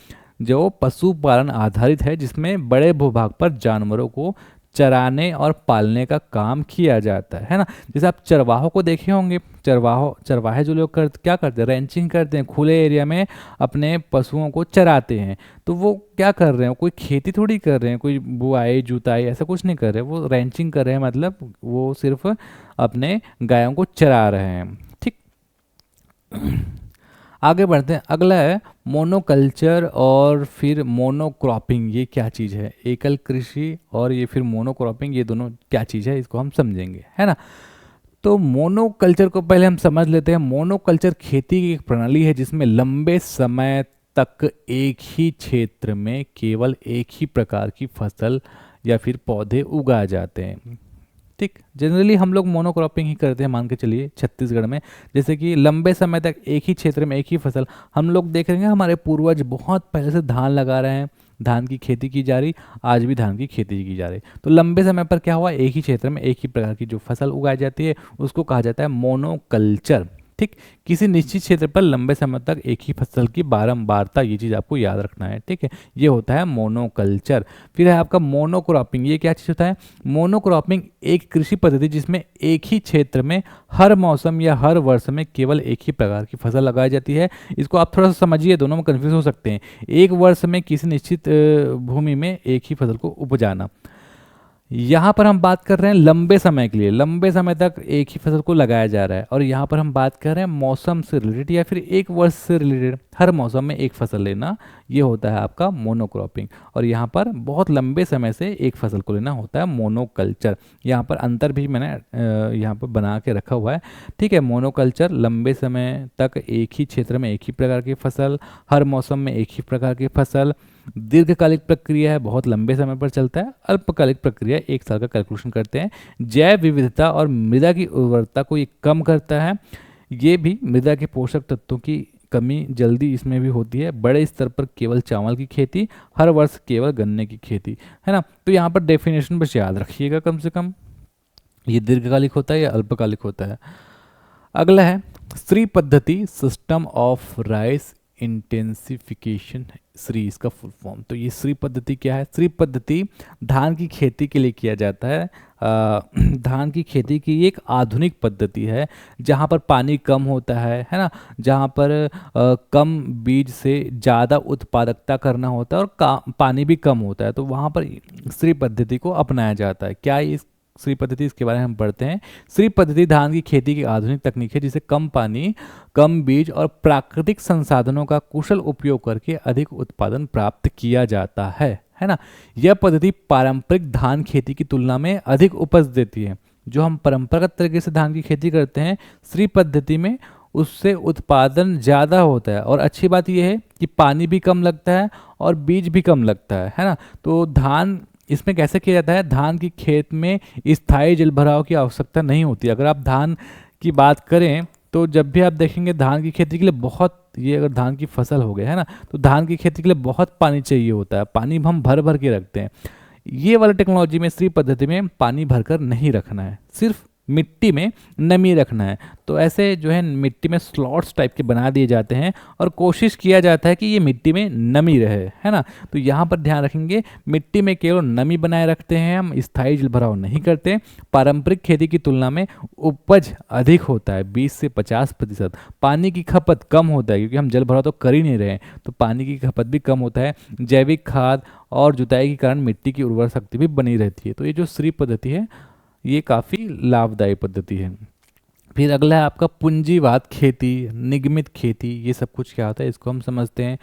जो पशुपालन आधारित है, जिसमें बड़े भूभाग पर जानवरों को चराने और पालने का काम किया जाता है ना। जैसे आप चरवाहों को देखे होंगे, चरवाहे जो लोग क्या करते हैं, रैंचिंग करते हैं, खुले एरिया में अपने पशुओं को चराते हैं। तो वो क्या कर रहे हैं, कोई खेती थोड़ी कर रहे हैं, कोई बुआई जुताई ऐसा कुछ नहीं कर रहे, वो रैंचिंग कर रहे हैं, मतलब वो सिर्फ अपने गायों को चरा रहे हैं। ठीक, आगे बढ़ते हैं। अगला है मोनोकल्चर और फिर मोनोक्रॉपिंग, ये क्या चीज़ है। एकल कृषि और ये फिर मोनोक्रॉपिंग, ये दोनों क्या चीज़ है, इसको हम समझेंगे, है ना। तो मोनोकल्चर को पहले हम समझ लेते हैं। मोनोकल्चर खेती की एक प्रणाली है जिसमें लंबे समय तक एक ही क्षेत्र में केवल एक ही प्रकार की फसल या फिर पौधे उगाए जाते हैं। ठीक, जनरली हम लोग मोनोक्रॉपिंग ही करते हैं, मान के चलिए छत्तीसगढ़ में। जैसे कि लंबे समय तक एक ही क्षेत्र में एक ही फसल, हम लोग देख रहे हैं हमारे पूर्वज बहुत पहले से धान लगा रहे हैं, धान की खेती की जा रही, आज भी धान की खेती की जा रही। तो लंबे समय पर क्या हुआ, एक ही क्षेत्र में एक ही प्रकार की जो फसल उगाई जाती है उसको कहा जाता है मोनोकल्चर। ठीक, किसी निश्चित क्षेत्र पर लंबे समय तक एक ही फसल की बारंबारता, ये चीज़ आपको याद रखना है। ठीक है, ये होता है मोनोकल्चर। फिर है आपका मोनोक्रॉपिंग। ये क्या चीज़ होता है? मोनोक्रॉपिंग एक कृषि पद्धति जिसमें एक ही क्षेत्र में हर मौसम या हर वर्ष में केवल एक ही प्रकार की फसल लगाई जाती है। इसको आप थोड़ा सा समझिए, दोनों में कन्फ्यूज हो सकते हैं। एक वर्ष में किसी निश्चित भूमि में एक ही फसल को उपजाना। यहाँ पर हम बात कर रहे हैं लंबे समय के लिए, लंबे समय तक एक ही फसल को लगाया जा रहा है। और यहाँ पर हम बात कर रहे हैं मौसम से रिलेटेड या फिर एक वर्ष से रिलेटेड, हर मौसम में एक फसल लेना, ये होता है आपका मोनोक्रॉपिंग। और यहाँ पर बहुत लंबे समय से एक फसल को लेना होता है मोनोकल्चर। यहाँ पर अंतर भी मैंने यहाँ पर बना के रखा हुआ है। ठीक है, मोनोकल्चर लंबे समय तक एक ही क्षेत्र में एक ही प्रकार की फसल, हर मौसम में एक ही प्रकार की फसल। दीर्घकालिक प्रक्रिया है, बहुत लंबे समय पर चलता है। अल्पकालिक प्रक्रिया, एक साल का कैलकुलेशन करते हैं। जैव विविधता और मृदा की उर्वरता को ये कम करता है। ये भी मृदा के पोषक तत्वों की कमी जल्दी इसमें भी होती है। बड़े स्तर पर केवल चावल की खेती, हर वर्ष केवल गन्ने की खेती, है ना। तो यहाँ पर डेफिनेशन बस याद रखिएगा कम से कम, ये दीर्घकालिक होता है या अल्पकालिक होता है। अगला है श्री पद्धति, system of rice intensification. Shri इसका फुल फॉर्म। तो ये श्री पद्धति क्या है? श्री पद्धति धान की खेती के लिए किया जाता है। धान की खेती की एक आधुनिक पद्धति है जहाँ पर पानी कम होता है ना, जहाँ पर कम बीज से ज़्यादा उत्पादकता करना होता है और पानी भी कम होता है। तो वहाँ पर श्री पद्धति को अपनाया जाता है। क्या इस श्री पद्धति, इसके बारे में हम पढ़ते हैं। श्री पद्धति धान की खेती की आधुनिक तकनीक है जिसे कम पानी, कम बीज और प्राकृतिक संसाधनों का कुशल उपयोग करके अधिक उत्पादन प्राप्त किया जाता है ना। यह पद्धति पारंपरिक धान खेती की तुलना में अधिक उपज देती है। जो हम परंपरागत तरीके से धान की खेती करते हैं, श्री पद्धति में उससे उत्पादन ज़्यादा होता है। और अच्छी बात यह है कि पानी भी कम लगता है और बीज भी कम लगता है ना। तो धान इसमें कैसे किया जाता है? धान की खेत में स्थायी जलभराव की आवश्यकता नहीं होती। अगर आप धान की बात करें तो जब भी आप देखेंगे धान की खेती के लिए बहुत, ये अगर धान की फसल हो गई है ना, तो धान की खेती के लिए बहुत पानी चाहिए होता है। पानी हम भर भर के रखते हैं। ये वाली टेक्नोलॉजी में, श्री पद्धति में पानी भरकर नहीं रखना है, सिर्फ मिट्टी में नमी रखना है। तो ऐसे जो है मिट्टी में स्लॉट्स टाइप के बना दिए जाते हैं और कोशिश किया जाता है कि ये मिट्टी में नमी रहे, है ना। तो यहाँ पर ध्यान रखेंगे, मिट्टी में केवल नमी बनाए रखते हैं हम, स्थायी जलभराव नहीं करते। पारंपरिक खेती की तुलना में उपज अधिक होता है, 20 से 50%। पानी की खपत कम होता है क्योंकि हम जलभराव तो कर ही नहीं रहे हैं, तो पानी की खपत भी कम होता है। जैविक खाद और जुताई के कारण मिट्टी की उर्वर शक्ति भी बनी रहती है। तो ये जो श्री पद्धति है ये काफ़ी लाभदायी पद्धति है। फिर अगला है आपका पूंजीवाद खेती, निगमित खेती। ये सब कुछ क्या होता है इसको हम समझते हैं।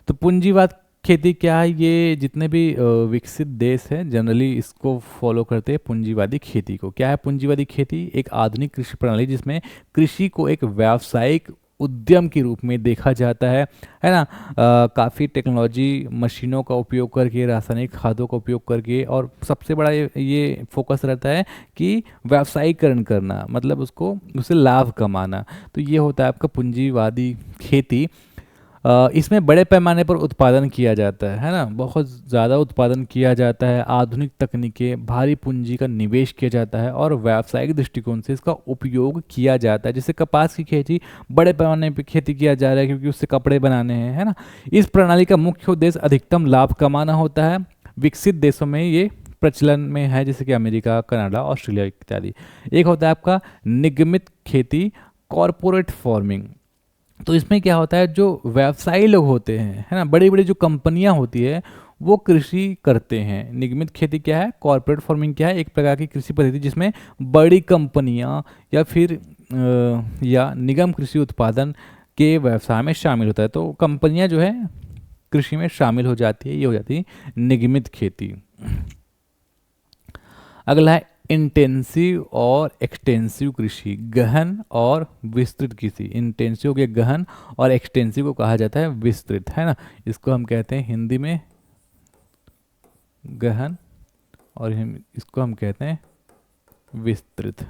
तो पूंजीवाद खेती क्या है? ये जितने भी विकसित देश हैं जनरली इसको फॉलो करते हैं, पूंजीवादी खेती को। क्या है पूंजीवादी खेती? एक आधुनिक कृषि प्रणाली जिसमें कृषि को एक व्यावसायिक उद्यम के रूप में देखा जाता है ना। काफ़ी टेक्नोलॉजी, मशीनों का उपयोग करके, रासायनिक खादों का उपयोग करके, और सबसे बड़ा ये फोकस रहता है कि व्यावसायीकरण करना, मतलब उससे लाभ कमाना। तो ये होता है आपका पूंजीवादी खेती। इसमें बड़े पैमाने पर उत्पादन किया जाता है ना, बहुत ज़्यादा उत्पादन किया जाता है। आधुनिक तकनीकें, भारी पूंजी का निवेश किया जाता है और व्यावसायिक दृष्टिकोण से इसका उपयोग किया जाता है। जैसे कपास की खेती बड़े पैमाने पर खेती किया जा रहा है क्योंकि उससे कपड़े बनाने हैं, है ना। इस प्रणाली का मुख्य उद्देश्य अधिकतम लाभ कमाना होता है। विकसित देशों में ये प्रचलन में है, जैसे कि अमेरिका, कनाडा, ऑस्ट्रेलिया इत्यादि। एक होता है आपका निगमित खेती, कॉरपोरेट फार्मिंग। तो इसमें क्या होता है, जो व्यवसायी लोग होते हैं, है ना, बड़ी बड़ी जो कंपनियां होती है वो कृषि करते हैं। निगमित खेती क्या है? कॉरपोरेट फार्मिंग क्या है? एक प्रकार की कृषि पद्धति जिसमें बड़ी कंपनियां या फिर या निगम कृषि उत्पादन के व्यवसाय में शामिल होता है। तो कंपनियां जो है कृषि में शामिल हो जाती है, ये हो जाती है निगमित खेती। अगला है इंटेंसिव और एक्सटेंसिव कृषि, गहन और विस्तृत कृषि। इंटेंसिव के गहन और एक्सटेंसिव को कहा जाता है विस्तृत, है ना। इसको हम कहते हैं हिंदी में गहन और इसको हम कहते हैं विस्तृत।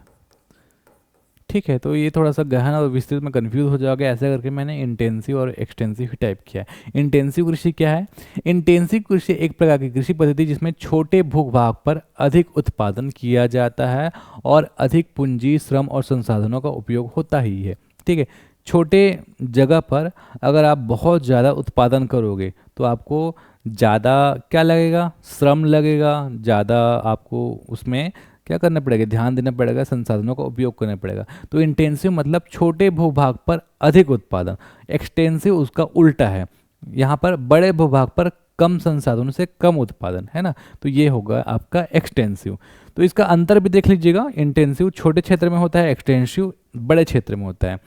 ठीक है, तो ये थोड़ा सा गहन और विस्तृत में कंफ्यूज हो जाओगे, ऐसा करके मैंने इंटेंसिव और एक्सटेंसिव टाइप किया है। इंटेंसिव कृषि क्या है? इंटेंसिव कृषि एक प्रकार की कृषि पद्धति जिसमें छोटे भूभाग पर अधिक उत्पादन किया जाता है और अधिक पूंजी, श्रम और संसाधनों का उपयोग होता ही है। ठीक है। छोटे जगह पर अगर आप बहुत ज़्यादा उत्पादन करोगे तो आपको ज़्यादा क्या लगेगा, श्रम लगेगा, ज़्यादा आपको उसमें क्या करना पड़ेगा, ध्यान देना पड़ेगा, संसाधनों का उपयोग करना पड़ेगा। तो इंटेंसिव मतलब छोटे भूभाग पर अधिक उत्पादन, एक्सटेंसिव उसका उल्टा है, यहाँ पर बड़े भूभाग पर कम संसाधनों से कम उत्पादन, है ना। तो ये होगा आपका एक्सटेंसिव। तो इसका अंतर भी देख लीजिएगा, इंटेंसिव छोटे क्षेत्र में होता है, एक्सटेंसिव बड़े क्षेत्र में होता है।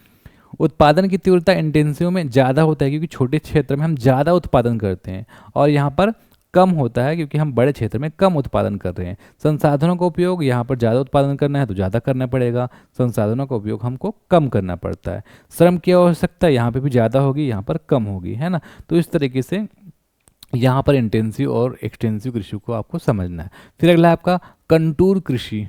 उत्पादन की तीव्रता इंटेंसिव में ज़्यादा होता है क्योंकि छोटे क्षेत्र में हम ज़्यादा उत्पादन करते हैं, और यहाँ पर कम होता है क्योंकि हम बड़े क्षेत्र में कम उत्पादन कर रहे हैं। संसाधनों का उपयोग, यहाँ पर ज़्यादा उत्पादन करना है तो ज़्यादा करना पड़ेगा, संसाधनों का उपयोग हमको कम करना पड़ता है। श्रम की आवश्यकता यहाँ पे भी ज़्यादा होगी, यहाँ पर कम होगी, है ना। तो इस तरीके से यहाँ पर इंटेंसिव और एक्सटेंसिव कृषि को आपको समझना है। फिर अगला है आपका कंटूर कृषि।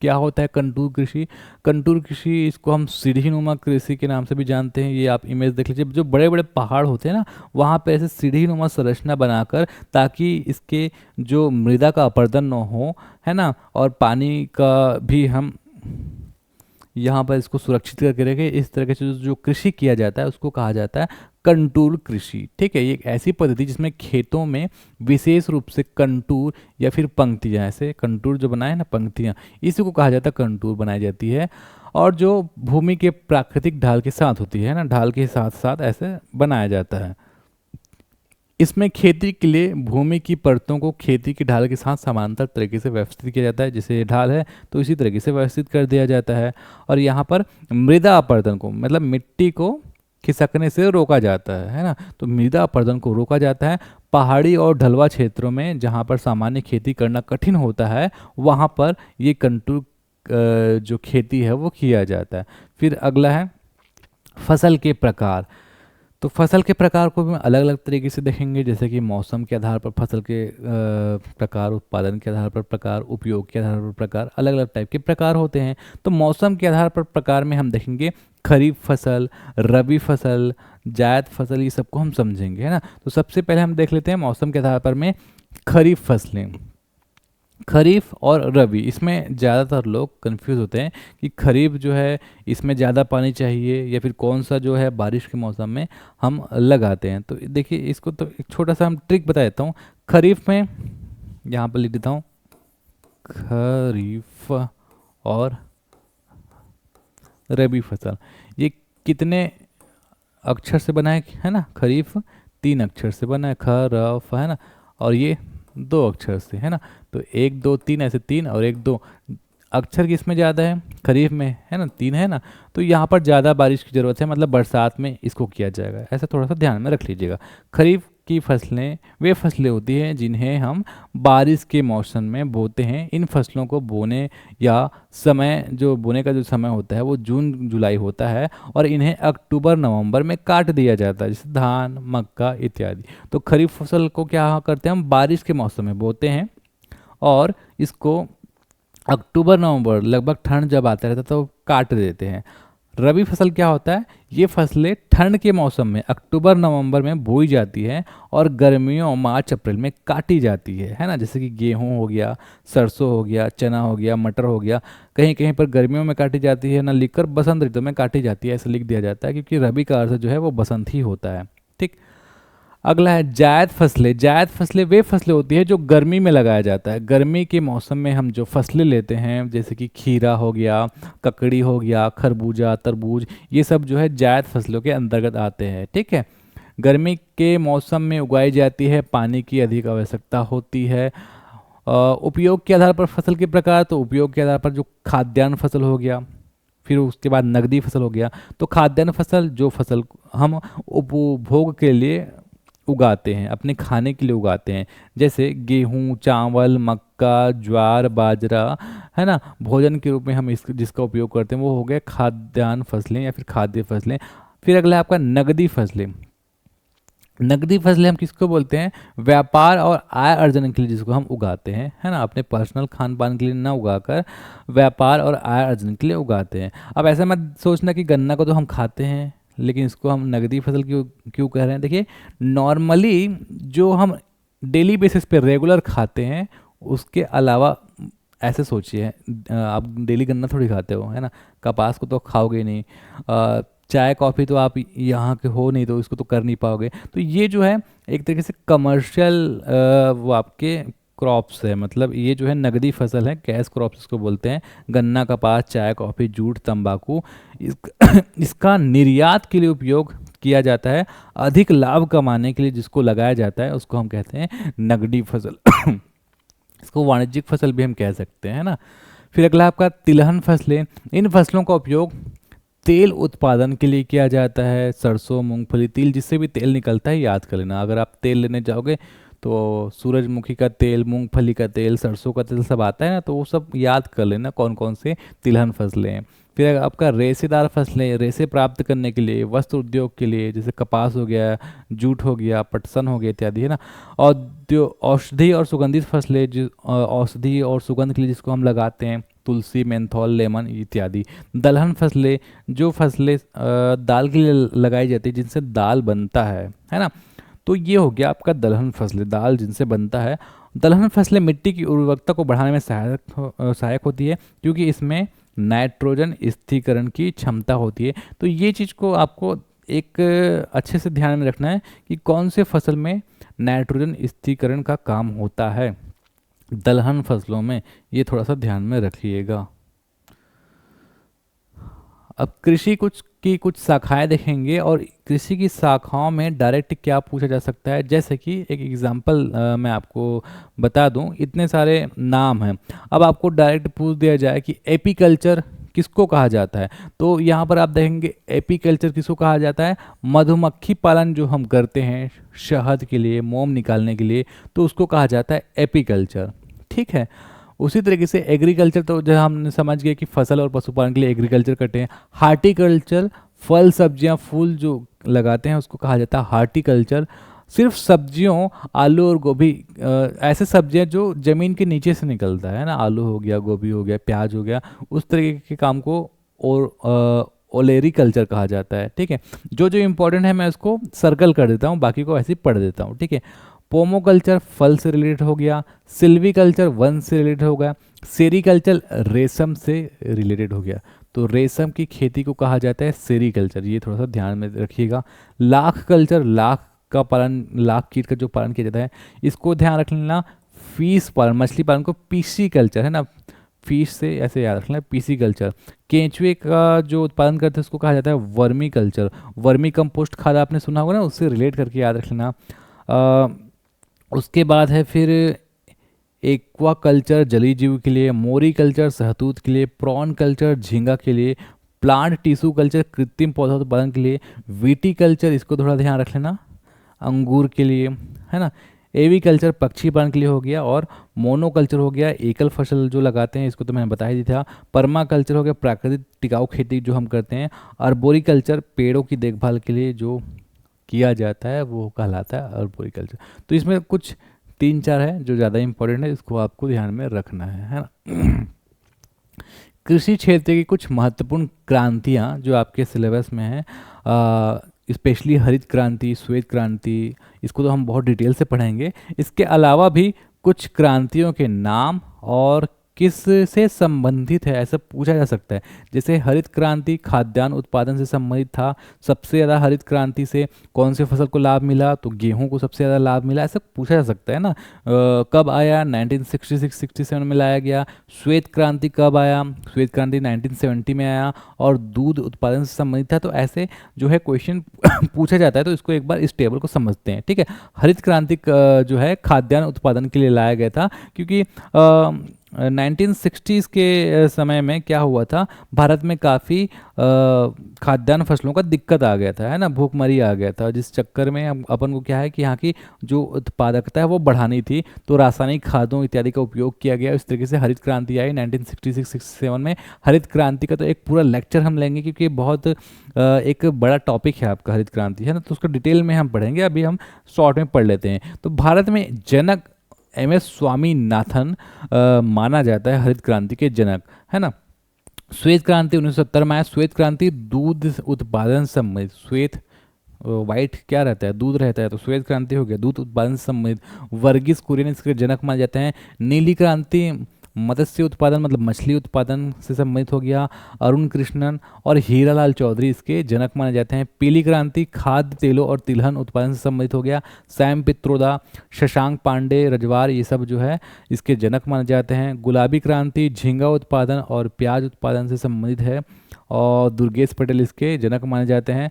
क्या होता है कंटूर कृषि? कंटूर कृषि, इसको हम सीढ़ीनुमा कृषि के नाम से भी जानते हैं। ये आप इमेज देख लीजिए, जो बड़े बड़े पहाड़ होते हैं ना, वहाँ पे ऐसे सीढ़ीनुमा संरचना बनाकर, ताकि इसके जो मृदा का अपरदन न हो, है ना, और पानी का भी हम यहाँ पर इसको सुरक्षित करके रखें, इस तरह से जो कृषि किया जाता है उसको कहा जाता है कंटूर कृषि। ठीक है, ये एक ऐसी पद्धति जिसमें खेतों में विशेष रूप से कंटूर या फिर पंक्तियाँ, ऐसे कंटूर जो बनाए ना, पंक्तियाँ, इसी को कहा जाता है कंटूर बनाई जाती है, और जो भूमि के प्राकृतिक ढाल के साथ होती है ना, ढाल के साथ साथ ऐसे बनाया जाता है। इसमें खेती के लिए भूमि की परतों को खेती की ढाल के साथ समांतर तरीके से व्यवस्थित किया जाता है। जैसे ये ढाल है तो इसी तरीके से व्यवस्थित कर दिया जाता है, और यहाँ पर मृदा अपरदन को, मतलब मिट्टी को खिसकने से रोका जाता है ना। तो मृदा अपरदन को रोका जाता है। पहाड़ी और ढलवा क्षेत्रों में जहाँ पर सामान्य खेती करना कठिन होता है, वहाँ पर ये कंटूर जो खेती है वो किया जाता है। फिर अगला है फसल के प्रकार। तो फसल के प्रकार को भी अलग अलग तरीके से देखेंगे, जैसे कि मौसम के आधार पर फसल के प्रकार, उत्पादन के आधार पर प्रकार, उपयोग के आधार पर प्रकार, अलग अलग टाइप के प्रकार होते हैं। तो मौसम के आधार पर प्रकार में हम देखेंगे खरीफ फसल, रबी फसल, जायद फसल, ये सबको हम समझेंगे, है ना। तो सबसे पहले हम देख लेते हैं मौसम के आधार पर में खरीफ फसलें। खरीफ और रबी, इसमें ज़्यादातर लोग कंफ्यूज होते हैं कि खरीफ जो है इसमें ज़्यादा पानी चाहिए, या फिर कौन सा जो है बारिश के मौसम में हम लगाते हैं। तो देखिए, इसको तो एक छोटा सा हम ट्रिक बता देता हूँ। खरीफ में यहाँ पर लिख देता हूँ खरीफ और रबी फसल, ये कितने अक्षर से बना है ना। खरीफ 3 अक्षर से बना है, खरफ, है ना, और ये 2 अक्षर से, है ना। तो 1 2 3 ऐसे 3, और 1 2 अक्षर किसमें ज़्यादा है, खरीफ में, है ना, 3 है ना। तो यहाँ पर ज़्यादा बारिश की ज़रूरत है, मतलब बरसात में इसको किया जाएगा, ऐसा थोड़ा सा ध्यान में रख लीजिएगा। खरीफ की फसलें वे फसलें होती हैं जिन्हें हम बारिश के मौसम में बोते हैं। इन फसलों को बोने या समय, जो बोने का जो समय होता है वो जून जुलाई होता है, और इन्हें अक्टूबर नवंबर में काट दिया जाता है, जैसे धान, मक्का इत्यादि। तो खरीफ फसल को क्या करते हैं हम, बारिश के मौसम में बोते हैं, और इसको अक्टूबर नवंबर लगभग ठंड जब आता रहता है तो काट देते हैं। रबी फसल क्या होता है, ये फसलें ठंड के मौसम में अक्टूबर नवंबर में बोई जाती है, और गर्मियों मार्च अप्रैल में काटी जाती है ना। जैसे कि गेहूं हो गया, सरसों हो गया, चना हो गया, मटर हो गया, कहीं कहीं पर गर्मियों में काटी जाती है ना, लिखकर बसंत ऋतु में काटी जाती है, ऐसे लिख दिया जाता है, क्योंकि रबी का अर्थ जो है वो बसंत ही होता है। ठीक। अगला है जायद फसलें। जायद फसलें वे फसलें होती है जो गर्मी में लगाया जाता है। गर्मी के मौसम में हम जो फसलें लेते हैं, जैसे कि खीरा हो गया, ककड़ी हो गया, खरबूजा, तरबूज, ये सब जो है जायद फसलों के अंतर्गत आते हैं। ठीक है, गर्मी के मौसम में उगाई जाती है, पानी की अधिक आवश्यकता होती है। उपयोग के आधार पर फसल के प्रकार, तो उपयोग के आधार पर जो खाद्यान्न फसल हो गया, फिर उसके बाद नकदी फसल हो गया। तो खाद्यान्न फसल, जो फसल हम उपभोग के लिए उगाते हैं, अपने खाने के लिए उगाते हैं, जैसे गेहूं, चावल, मक्का, ज्वार, बाजरा, है ना, भोजन के रूप में हम जिसका उपयोग करते हैं वो हो गए खाद्यान्न फसलें या फिर खाद्य फसलें। फिर अगला है आपका नकदी फसलें। नकदी फसलें हम किसको बोलते हैं, व्यापार और आय अर्जन के लिए जिसको हम उगाते हैं, है ना, अपने पर्सनल खान पान के लिए ना उगाकर व्यापार और आय अर्जन के लिए उगाते हैं। अब ऐसा मत सोचना कि गन्ना को तो हम खाते हैं, लेकिन इसको हम नकदी फसल क्यों क्यों कह रहे हैं। देखिए, नॉर्मली जो हम डेली बेसिस पे रेगुलर खाते हैं, उसके अलावा ऐसे सोचिए, आप डेली गन्ना थोड़ी खाते हो, है ना, कपास को तो खाओगे ही नहीं, चाय कॉफ़ी तो आप यहाँ के हो नहीं, तो इसको तो कर नहीं पाओगे। तो ये जो है एक तरीके से कमर्शियल वो आपके क्रॉप्स है, मतलब ये जो है नगदी फसल है, कैश क्रॉप्स इसको बोलते हैं। गन्ना, कपास, चाय, कॉफ़ी, जूट, तंबाकू, इस इसका निर्यात के लिए उपयोग किया जाता है। अधिक लाभ कमाने के लिए जिसको लगाया जाता है उसको हम कहते हैं नगदी फसल। इसको वाणिज्यिक फसल भी हम कह सकते हैं, है ना। फिर अगला आपका तिलहन फसलें। इन फसलों का उपयोग तेल उत्पादन के लिए किया जाता है। सरसों, मूंगफली, तिल, जिससे भी तेल निकलता है याद कर लेना। अगर आप तेल लेने जाओगे तो सूरजमुखी का तेल, मूंगफली का तेल, सरसों का तेल सब आता है ना, तो वो सब याद कर लेना कौन कौन से तिलहन फसलें हैं। फिर आपका रेशेदार फसलें, रेशे प्राप्त करने के लिए, वस्त्र उद्योग के लिए, जैसे कपास हो गया, जूट हो गया, पटसन हो गया इत्यादि, है ना। औषधि और सुगंधित फसलें, औषधि और सुगंध के लिए जिसको हम लगाते हैं, तुलसी, मेंथोल, लेमन इत्यादि। दलहन फसलें, जो फसलें दाल के लिए लगाई जाती है, जिनसे दाल बनता है ना। तो ये हो गया आपका दलहन फसलें, दाल जिनसे बनता है। दलहन फसलें मिट्टी की उर्वरकता को बढ़ाने में सहायक होती है, क्योंकि इसमें नाइट्रोजन स्थिरीकरण की क्षमता होती है। तो ये चीज़ को आपको एक अच्छे से ध्यान में रखना है कि कौन से फसल में नाइट्रोजन स्थिरीकरण का काम होता है। दलहन फसलों में ये थोड़ा सा ध्यान में रखिएगा। अब कृषि की कुछ शाखाएं देखेंगे, और कृषि की शाखाओं में डायरेक्ट क्या पूछा जा सकता है। जैसे कि एक एग्जांपल मैं आपको बता दूं, इतने सारे नाम हैं। अब आपको डायरेक्ट पूछ दिया जाए कि एपीकल्चर किसको कहा जाता है, तो यहाँ पर आप देखेंगे एपीकल्चर किसको कहा जाता है। मधुमक्खी पालन जो हम करते हैं शहद के लिए, मोम निकालने के लिए, तो उसको कहा जाता है एपीकल्चर। ठीक है। उसी तरीके से एग्रीकल्चर, तो जो हमने समझ गए कि फसल और पशुपालन के लिए एग्रीकल्चर करते हैं। हार्टिकल्चर, फल, सब्जियां, फूल जो लगाते हैं उसको कहा जाता है हार्टिकल्चर। सिर्फ सब्जियों, आलू और गोभी, ऐसे सब्जियां जो जमीन के नीचे से निकलता है ना, आलू हो गया, गोभी हो गया, प्याज हो गया, उस तरीके के काम को और ओलेरी कल्चर कहा जाता है। ठीक है। जो जो इंपॉर्टेंट है मैं उसको सर्कल कर देता हूँ, बाकी को ऐसे ही पढ़ देता हूँ। ठीक है। पोमोकल्चर फल से रिलेटेड हो गया, सिल्वीकल्चर वन से रिलेटेड हो गया, सेरीकल्चर रेशम से रिलेटेड हो गया। तो रेशम की खेती को कहा जाता है सेरीकल्चर, ये थोड़ा सा ध्यान में रखिएगा। लाख कल्चर, लाख का पालन, लाख कीट का जो पालन किया जाता है, इसको ध्यान रख लेना। फिश पालन, मछली पालन को पीसी कल्चर, है ना, फिश से ऐसे याद रखना, पीसी कल्चर। केंचुए का जो उत्पादन करते हैं उसको कहा जाता है वर्मी कल्चर। वर्मी कंपोस्ट खाद आपने सुना होगा ना, उससे रिलेट करके याद रख लेना। उसके बाद है फिर एक्वा कल्चर जलीय जीव के लिए, मोरी कल्चर शहतूत के लिए, प्रॉन कल्चर झींगा के लिए, प्लांट टिश्यू कल्चर कृत्रिम पौधा उत्पादन के लिए, वीटी कल्चर, इसको थोड़ा ध्यान रख लेना, अंगूर के लिए, है ना। एवी कल्चर पक्षी पालन के लिए हो गया, और मोनोकल्चर हो गया एकल फसल जो लगाते हैं, इसको तो मैंने बता ही दिया था। पर्मा कल्चर हो गया प्राकृतिक टिकाऊ खेती जो हम करते हैं। अर्बोरी कल्चर पेड़ों की देखभाल के लिए जो किया जाता है वो कहलाता है अर्बोरिकल्चर। तो इसमें कुछ 3-4 है जो ज़्यादा इंपॉर्टेंट है, इसको आपको ध्यान में रखना है ना। कृषि क्षेत्र की कुछ महत्वपूर्ण क्रांतियाँ जो आपके सिलेबस में हैं, स्पेशली हरित क्रांति, श्वेत क्रांति, इसको तो हम बहुत डिटेल से पढ़ेंगे। इसके अलावा भी कुछ क्रांतियों के नाम और किस से संबंधित है ऐसा पूछा जा सकता है। जैसे हरित क्रांति खाद्यान्न उत्पादन से संबंधित था, सबसे ज़्यादा हरित क्रांति से कौन से फसल को लाभ मिला, तो गेहूं को सबसे ज़्यादा लाभ मिला, ऐसा पूछा जा सकता है ना। कब आया, 1966-67 में लाया गया। श्वेत क्रांति कब आया, श्वेत क्रांति 1970 में आया, और दूध उत्पादन से संबंधित था। तो ऐसे जो है क्वेश्चन पूछा जाता है, तो इसको एक बार इस टेबल को समझते हैं। ठीक है। हरित क्रांति जो है खाद्यान्न उत्पादन के लिए लाया गया था, क्योंकि 1960s के समय में क्या हुआ था, भारत में काफ़ी खाद्यान्न फसलों का दिक्कत आ गया था, है ना, भूखमरी आ गया था, जिस चक्कर में हम अपन को क्या है कि यहाँ की जो उत्पादकता है वो बढ़ानी थी, तो रासायनिक खादों इत्यादि का उपयोग किया गया। इस तरीके से हरित क्रांति आई 1966-67 में। हरित क्रांति का तो एक पूरा लेक्चर हम लेंगे, क्योंकि बहुत एक बड़ा टॉपिक है आपका हरित क्रांति, है ना, तो उसका डिटेल में हम पढ़ेंगे। अभी हम शॉर्ट में पढ़ लेते हैं। तो भारत में जनक MS स्वामीनाथन माना जाता है हरित क्रांति के जनक, है ना। श्वेत क्रांति 1970 में आया। श्वेत क्रांति दूध उत्पादन संबंधित, श्वेत वाइट क्या रहता है, दूध रहता है, तो श्वेत क्रांति हो गया दूध उत्पादन से संबंधित। वर्गीस कुरियन इसके जनक माने जाते हैं। नीली क्रांति मत्स्य उत्पादन मतलब मछली उत्पादन से संबंधित हो गया अरुण कृष्णन, और हीरालाल चौधरी इसके जनक माने जाते हैं। पीली क्रांति खाद्य तेलों और तिलहन उत्पादन से संबंधित हो गया सैम पित्रोदा, शशांक पांडे, रजवार, ये सब जो है इसके जनक माने जाते हैं। गुलाबी क्रांति झींगा उत्पादन और प्याज उत्पादन से संबंधित है और दुर्गेश पटेल इसके जनक माने जाते हैं।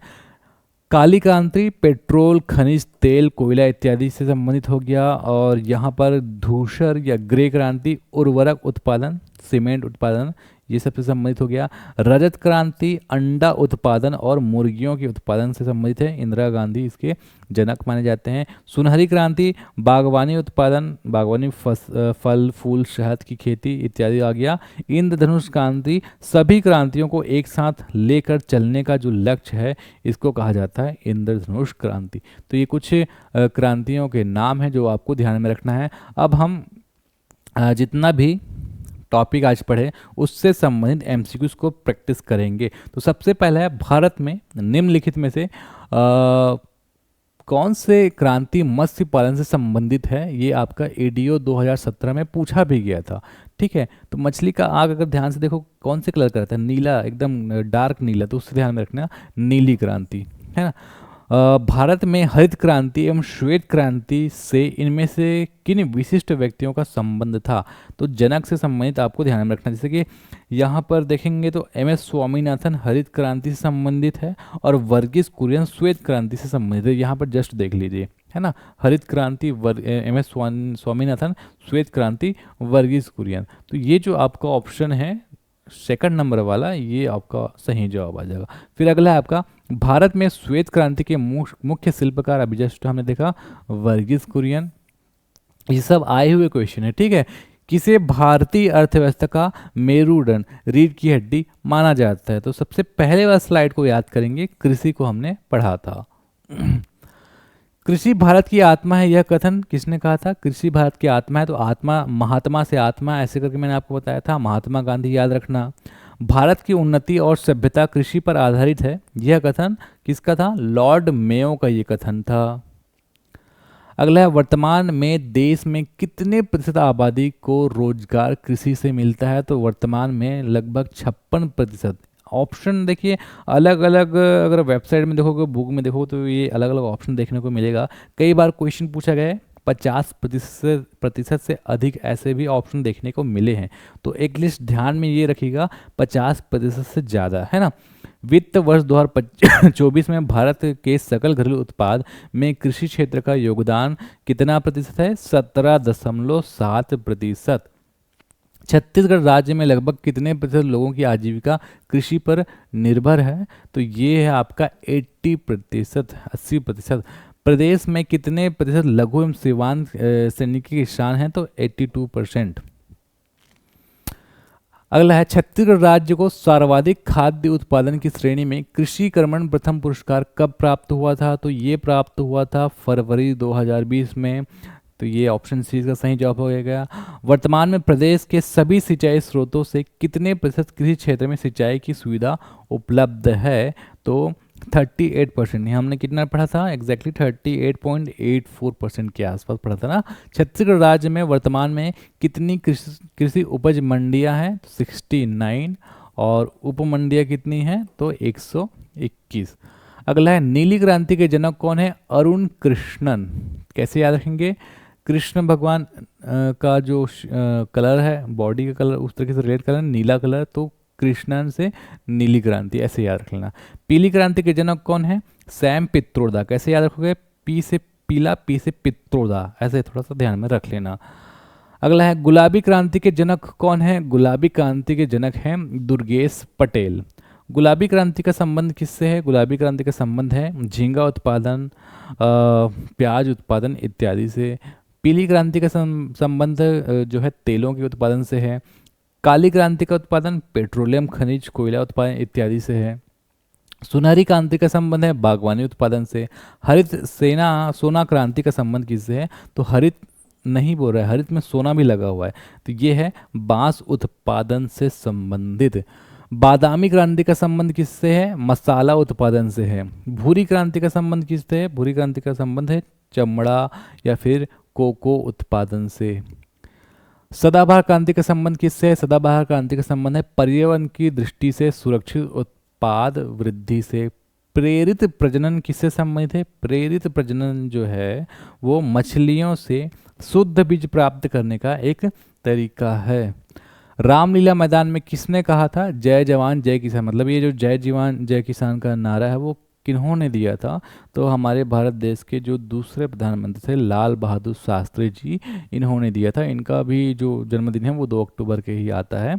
काली क्रांति पेट्रोल, खनिज तेल, कोयला इत्यादि से संबंधित हो गया, और यहाँ पर धूसर या ग्रे क्रांति उर्वरक उत्पादन, सीमेंट उत्पादन, ये सब से संबंधित हो गया। रजत क्रांति अंडा उत्पादन और मुर्गियों के उत्पादन से संबंधित है, इंदिरा गांधी इसके जनक माने जाते हैं। सुनहरी क्रांति बागवानी उत्पादन, बागवानी फल फूल शहद की खेती इत्यादि आ गया। इंद्रधनुष क्रांति सभी क्रांतियों को एक साथ लेकर चलने का जो लक्ष्य है इसको कहा जाता है इंद्रधनुष क्रांति। तो ये कुछ क्रांतियों के नाम हैं जो आपको ध्यान में रखना है। अब हम जितना भी टॉपिक आज पढ़े उससे संबंधित एमसीक्यूज को प्रैक्टिस करेंगे। तो सबसे पहला है भारत में निम्नलिखित में से कौन से क्रांति मत्स्य पालन से संबंधित है। ये आपका एडीओ 2017 में पूछा भी गया था। ठीक है, तो मछली का आग अगर ध्यान से देखो कौन से कलर का रहता है, नीला, एकदम डार्क नीला, तो उससे ध्यान में रखना नीली क्रांति है ना। भारत में हरित क्रांति एवं श्वेत क्रांति से इनमें से किन विशिष्ट व्यक्तियों का संबंध था। तो जनक से संबंधित आपको ध्यान में रखना, जैसे कि यहाँ पर देखेंगे तो एम.एस. स्वामीनाथन हरित क्रांति से संबंधित है और वर्गीस कुरियन श्वेत क्रांति से संबंधित है। यहाँ पर जस्ट देख लीजिए, है ना, हरित क्रांति एम.एस. स्वामीनाथन, श्वेत क्रांति वर्गीस कुरियन। तो ये जो आपका ऑप्शन है सेकंड नंबर वाला, ये आपका सही जवाब आ जाएगा। फिर अगला है आपका भारत में श्वेत क्रांति के मुख्य शिल्पकार, अभी जस्ट हमने देखा वर्गीस कुरियन। ये सब आए हुए क्वेश्चन है। ठीक है, किसे भारतीय अर्थव्यवस्था का मेरुदंड, रीढ़ की हड्डी माना जाता है। तो सबसे पहले वाला स्लाइड को याद करेंगे, कृषि को हमने पढ़ा था। कृषि भारत की आत्मा है, यह कथन किसने कहा था। कृषि भारत की आत्मा है, तो आत्मा महात्मा से आत्मा ऐसे करके मैंने आपको बताया था, महात्मा गांधी याद रखना। भारत की उन्नति और सभ्यता कृषि पर आधारित है, यह कथन किसका था, लॉर्ड मेयो का ये कथन था। अगला है वर्तमान में देश में कितने प्रतिशत आबादी को रोजगार कृषि से मिलता है। तो वर्तमान में लगभग 56%। ऑप्शन देखिए अलग अलग, अगर वेबसाइट में देखोगे, बुक में देखोगे तो ये अलग अलग ऑप्शन देखने को मिलेगा। कई बार क्वेश्चन पूछा गया है 50% से अधिक ऐसे भी ऑप्शन देखने को मिले हैं। तो एक लिस्ट ध्यान में ये रखिएगा 50% से ज़्यादा, है ना। वित्त वर्ष 2024 में भारत के सकल घरेलू उत्पाद में कृषि क्षेत्र का योगदान कितना प्रतिशत है, 17.7%। छत्तीसगढ़ राज्य में लगभग कितने प्रतिशत लोगों की आजीविका कृषि पर निर्भर है। तो ये है आपका 80%, 80%। प्रदेश में कितने प्रतिशत लघु एवं सीमांत श्रेणी के किसान हैं। तो 82%। अगला है छत्तीसगढ़ राज्य को सर्वाधिक खाद्य उत्पादन की श्रेणी में कृषि कर्मण प्रथम पुरस्कार कब प्राप्त हुआ था। तो ये प्राप्त हुआ था फरवरी 2020 में। तो ये ऑप्शन सी का सही जवाब हो गया। वर्तमान में प्रदेश के सभी सिंचाई स्रोतों से कितने प्रतिशत कृषि क्षेत्र में सिंचाई की सुविधा उपलब्ध है। तो 38%। हमने कितना पढ़ा था, एग्जैक्टली 38.84% के आसपास पढ़ा था ना। छत्तीसगढ़ राज्य में वर्तमान में कितनी कृषि उपज मंडियां हैं। तो 69, और उप मंडियां कितनी हैं। तो 121। अगला है नीली क्रांति के जनक कौन है, अरुण कृष्णन। कैसे याद रखेंगे, कृष्ण भगवान का जो कलर है, बॉडी का कलर उस तरीके से रेड कलर, नीला कलर, तो कृष्णन से नीली क्रांति, ऐसे याद रख लेना। पीली क्रांति के जनक कौन है, सैम पित्रोदा। कैसे याद रखोगे, पी से पीला, पी से पित्रोदा, ऐसे थोड़ा सा ध्यान में रख लेना। अगला है गुलाबी क्रांति के जनक कौन है। गुलाबी क्रांति के जनक हैं दुर्गेश पटेल। गुलाबी क्रांति का संबंध किससे है। गुलाबी क्रांति का संबंध है झींगा उत्पादन, प्याज उत्पादन इत्यादि से। पीली क्रांति का संबंध जो है तेलों के उत्पादन से है। काली क्रांति का उत्पादन पेट्रोलियम, खनिज, कोयला उत्पादन इत्यादि से है। सुनहरी क्रांति का संबंध है बागवानी उत्पादन से। हरित सोना क्रांति का संबंध किससे है। तो हरित नहीं बोल रहा है, हरित में सोना भी लगा हुआ है, तो ये है बांस उत्पादन से संबंधित। बादामी क्रांति का संबंध किससे है, मसाला उत्पादन से है। भूरी क्रांति का संबंध किससे है, भूरी क्रांति का संबंध है चमड़ा या फिर कोको उत्पादन से। सदाबहार क्रांति का संबंध किससे है? सदाबहार क्रांति का संबंध है पर्यावरण की दृष्टि से सुरक्षित उत्पाद वृद्धि से। प्रेरित प्रजनन किससे संबंधित है? प्रेरित प्रजनन जो है वो मछलियों से शुद्ध बीज प्राप्त करने का एक तरीका है। रामलीला मैदान में किसने कहा था जय जवान जय किसान? मतलब ये जो जय जवान जय किसान का नारा है वो किन्होंने दिया था? तो हमारे भारत देश के जो दूसरे प्रधानमंत्री थे लाल बहादुर शास्त्री जी, इन्होंने दिया था। इनका भी जो जन्मदिन है वो 2 अक्टूबर के ही आता है।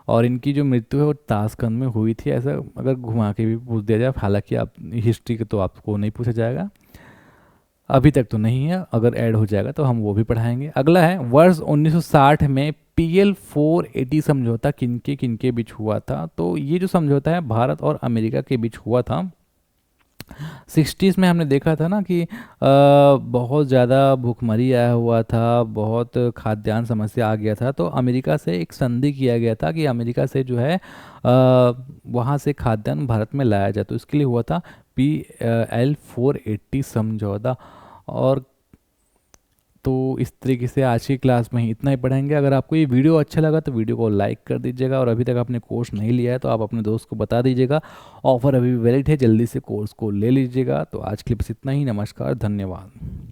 और इनकी जो मृत्यु है वो ताशकंद में हुई थी, ऐसा अगर घुमा के भी पूछ दिया जाए। हालांकि आप हिस्ट्री के तो आपको नहीं पूछा जाएगा, अभी तक तो नहीं है, अगर ऐड हो जाएगा तो हम वो भी पढ़ाएंगे। अगला है वर्ष 1960 में PL 480 समझौता किनके किनके बीच हुआ था? तो ये जो समझौता है भारत और अमेरिका के बीच हुआ था। 60s में हमने देखा था ना कि बहुत ज़्यादा भूखमरी आया हुआ था, बहुत खाद्यान्न समस्या आ गया था, तो अमेरिका से एक संधि किया गया था कि अमेरिका से जो है वहाँ से खाद्यान्न भारत में लाया जाए, तो इसके लिए हुआ था PL 480 समझौता। और तो इस तरीके से आज की क्लास में ही इतना ही पढ़ेंगे। अगर आपको ये वीडियो अच्छा लगा तो वीडियो को लाइक कर दीजिएगा, और अभी तक आपने कोर्स नहीं लिया है तो आप अपने दोस्त को बता दीजिएगा। ऑफर अभी भी वैलिड है, जल्दी से कोर्स को ले लीजिएगा। तो आज के लिए बस इतना ही। नमस्कार, धन्यवाद।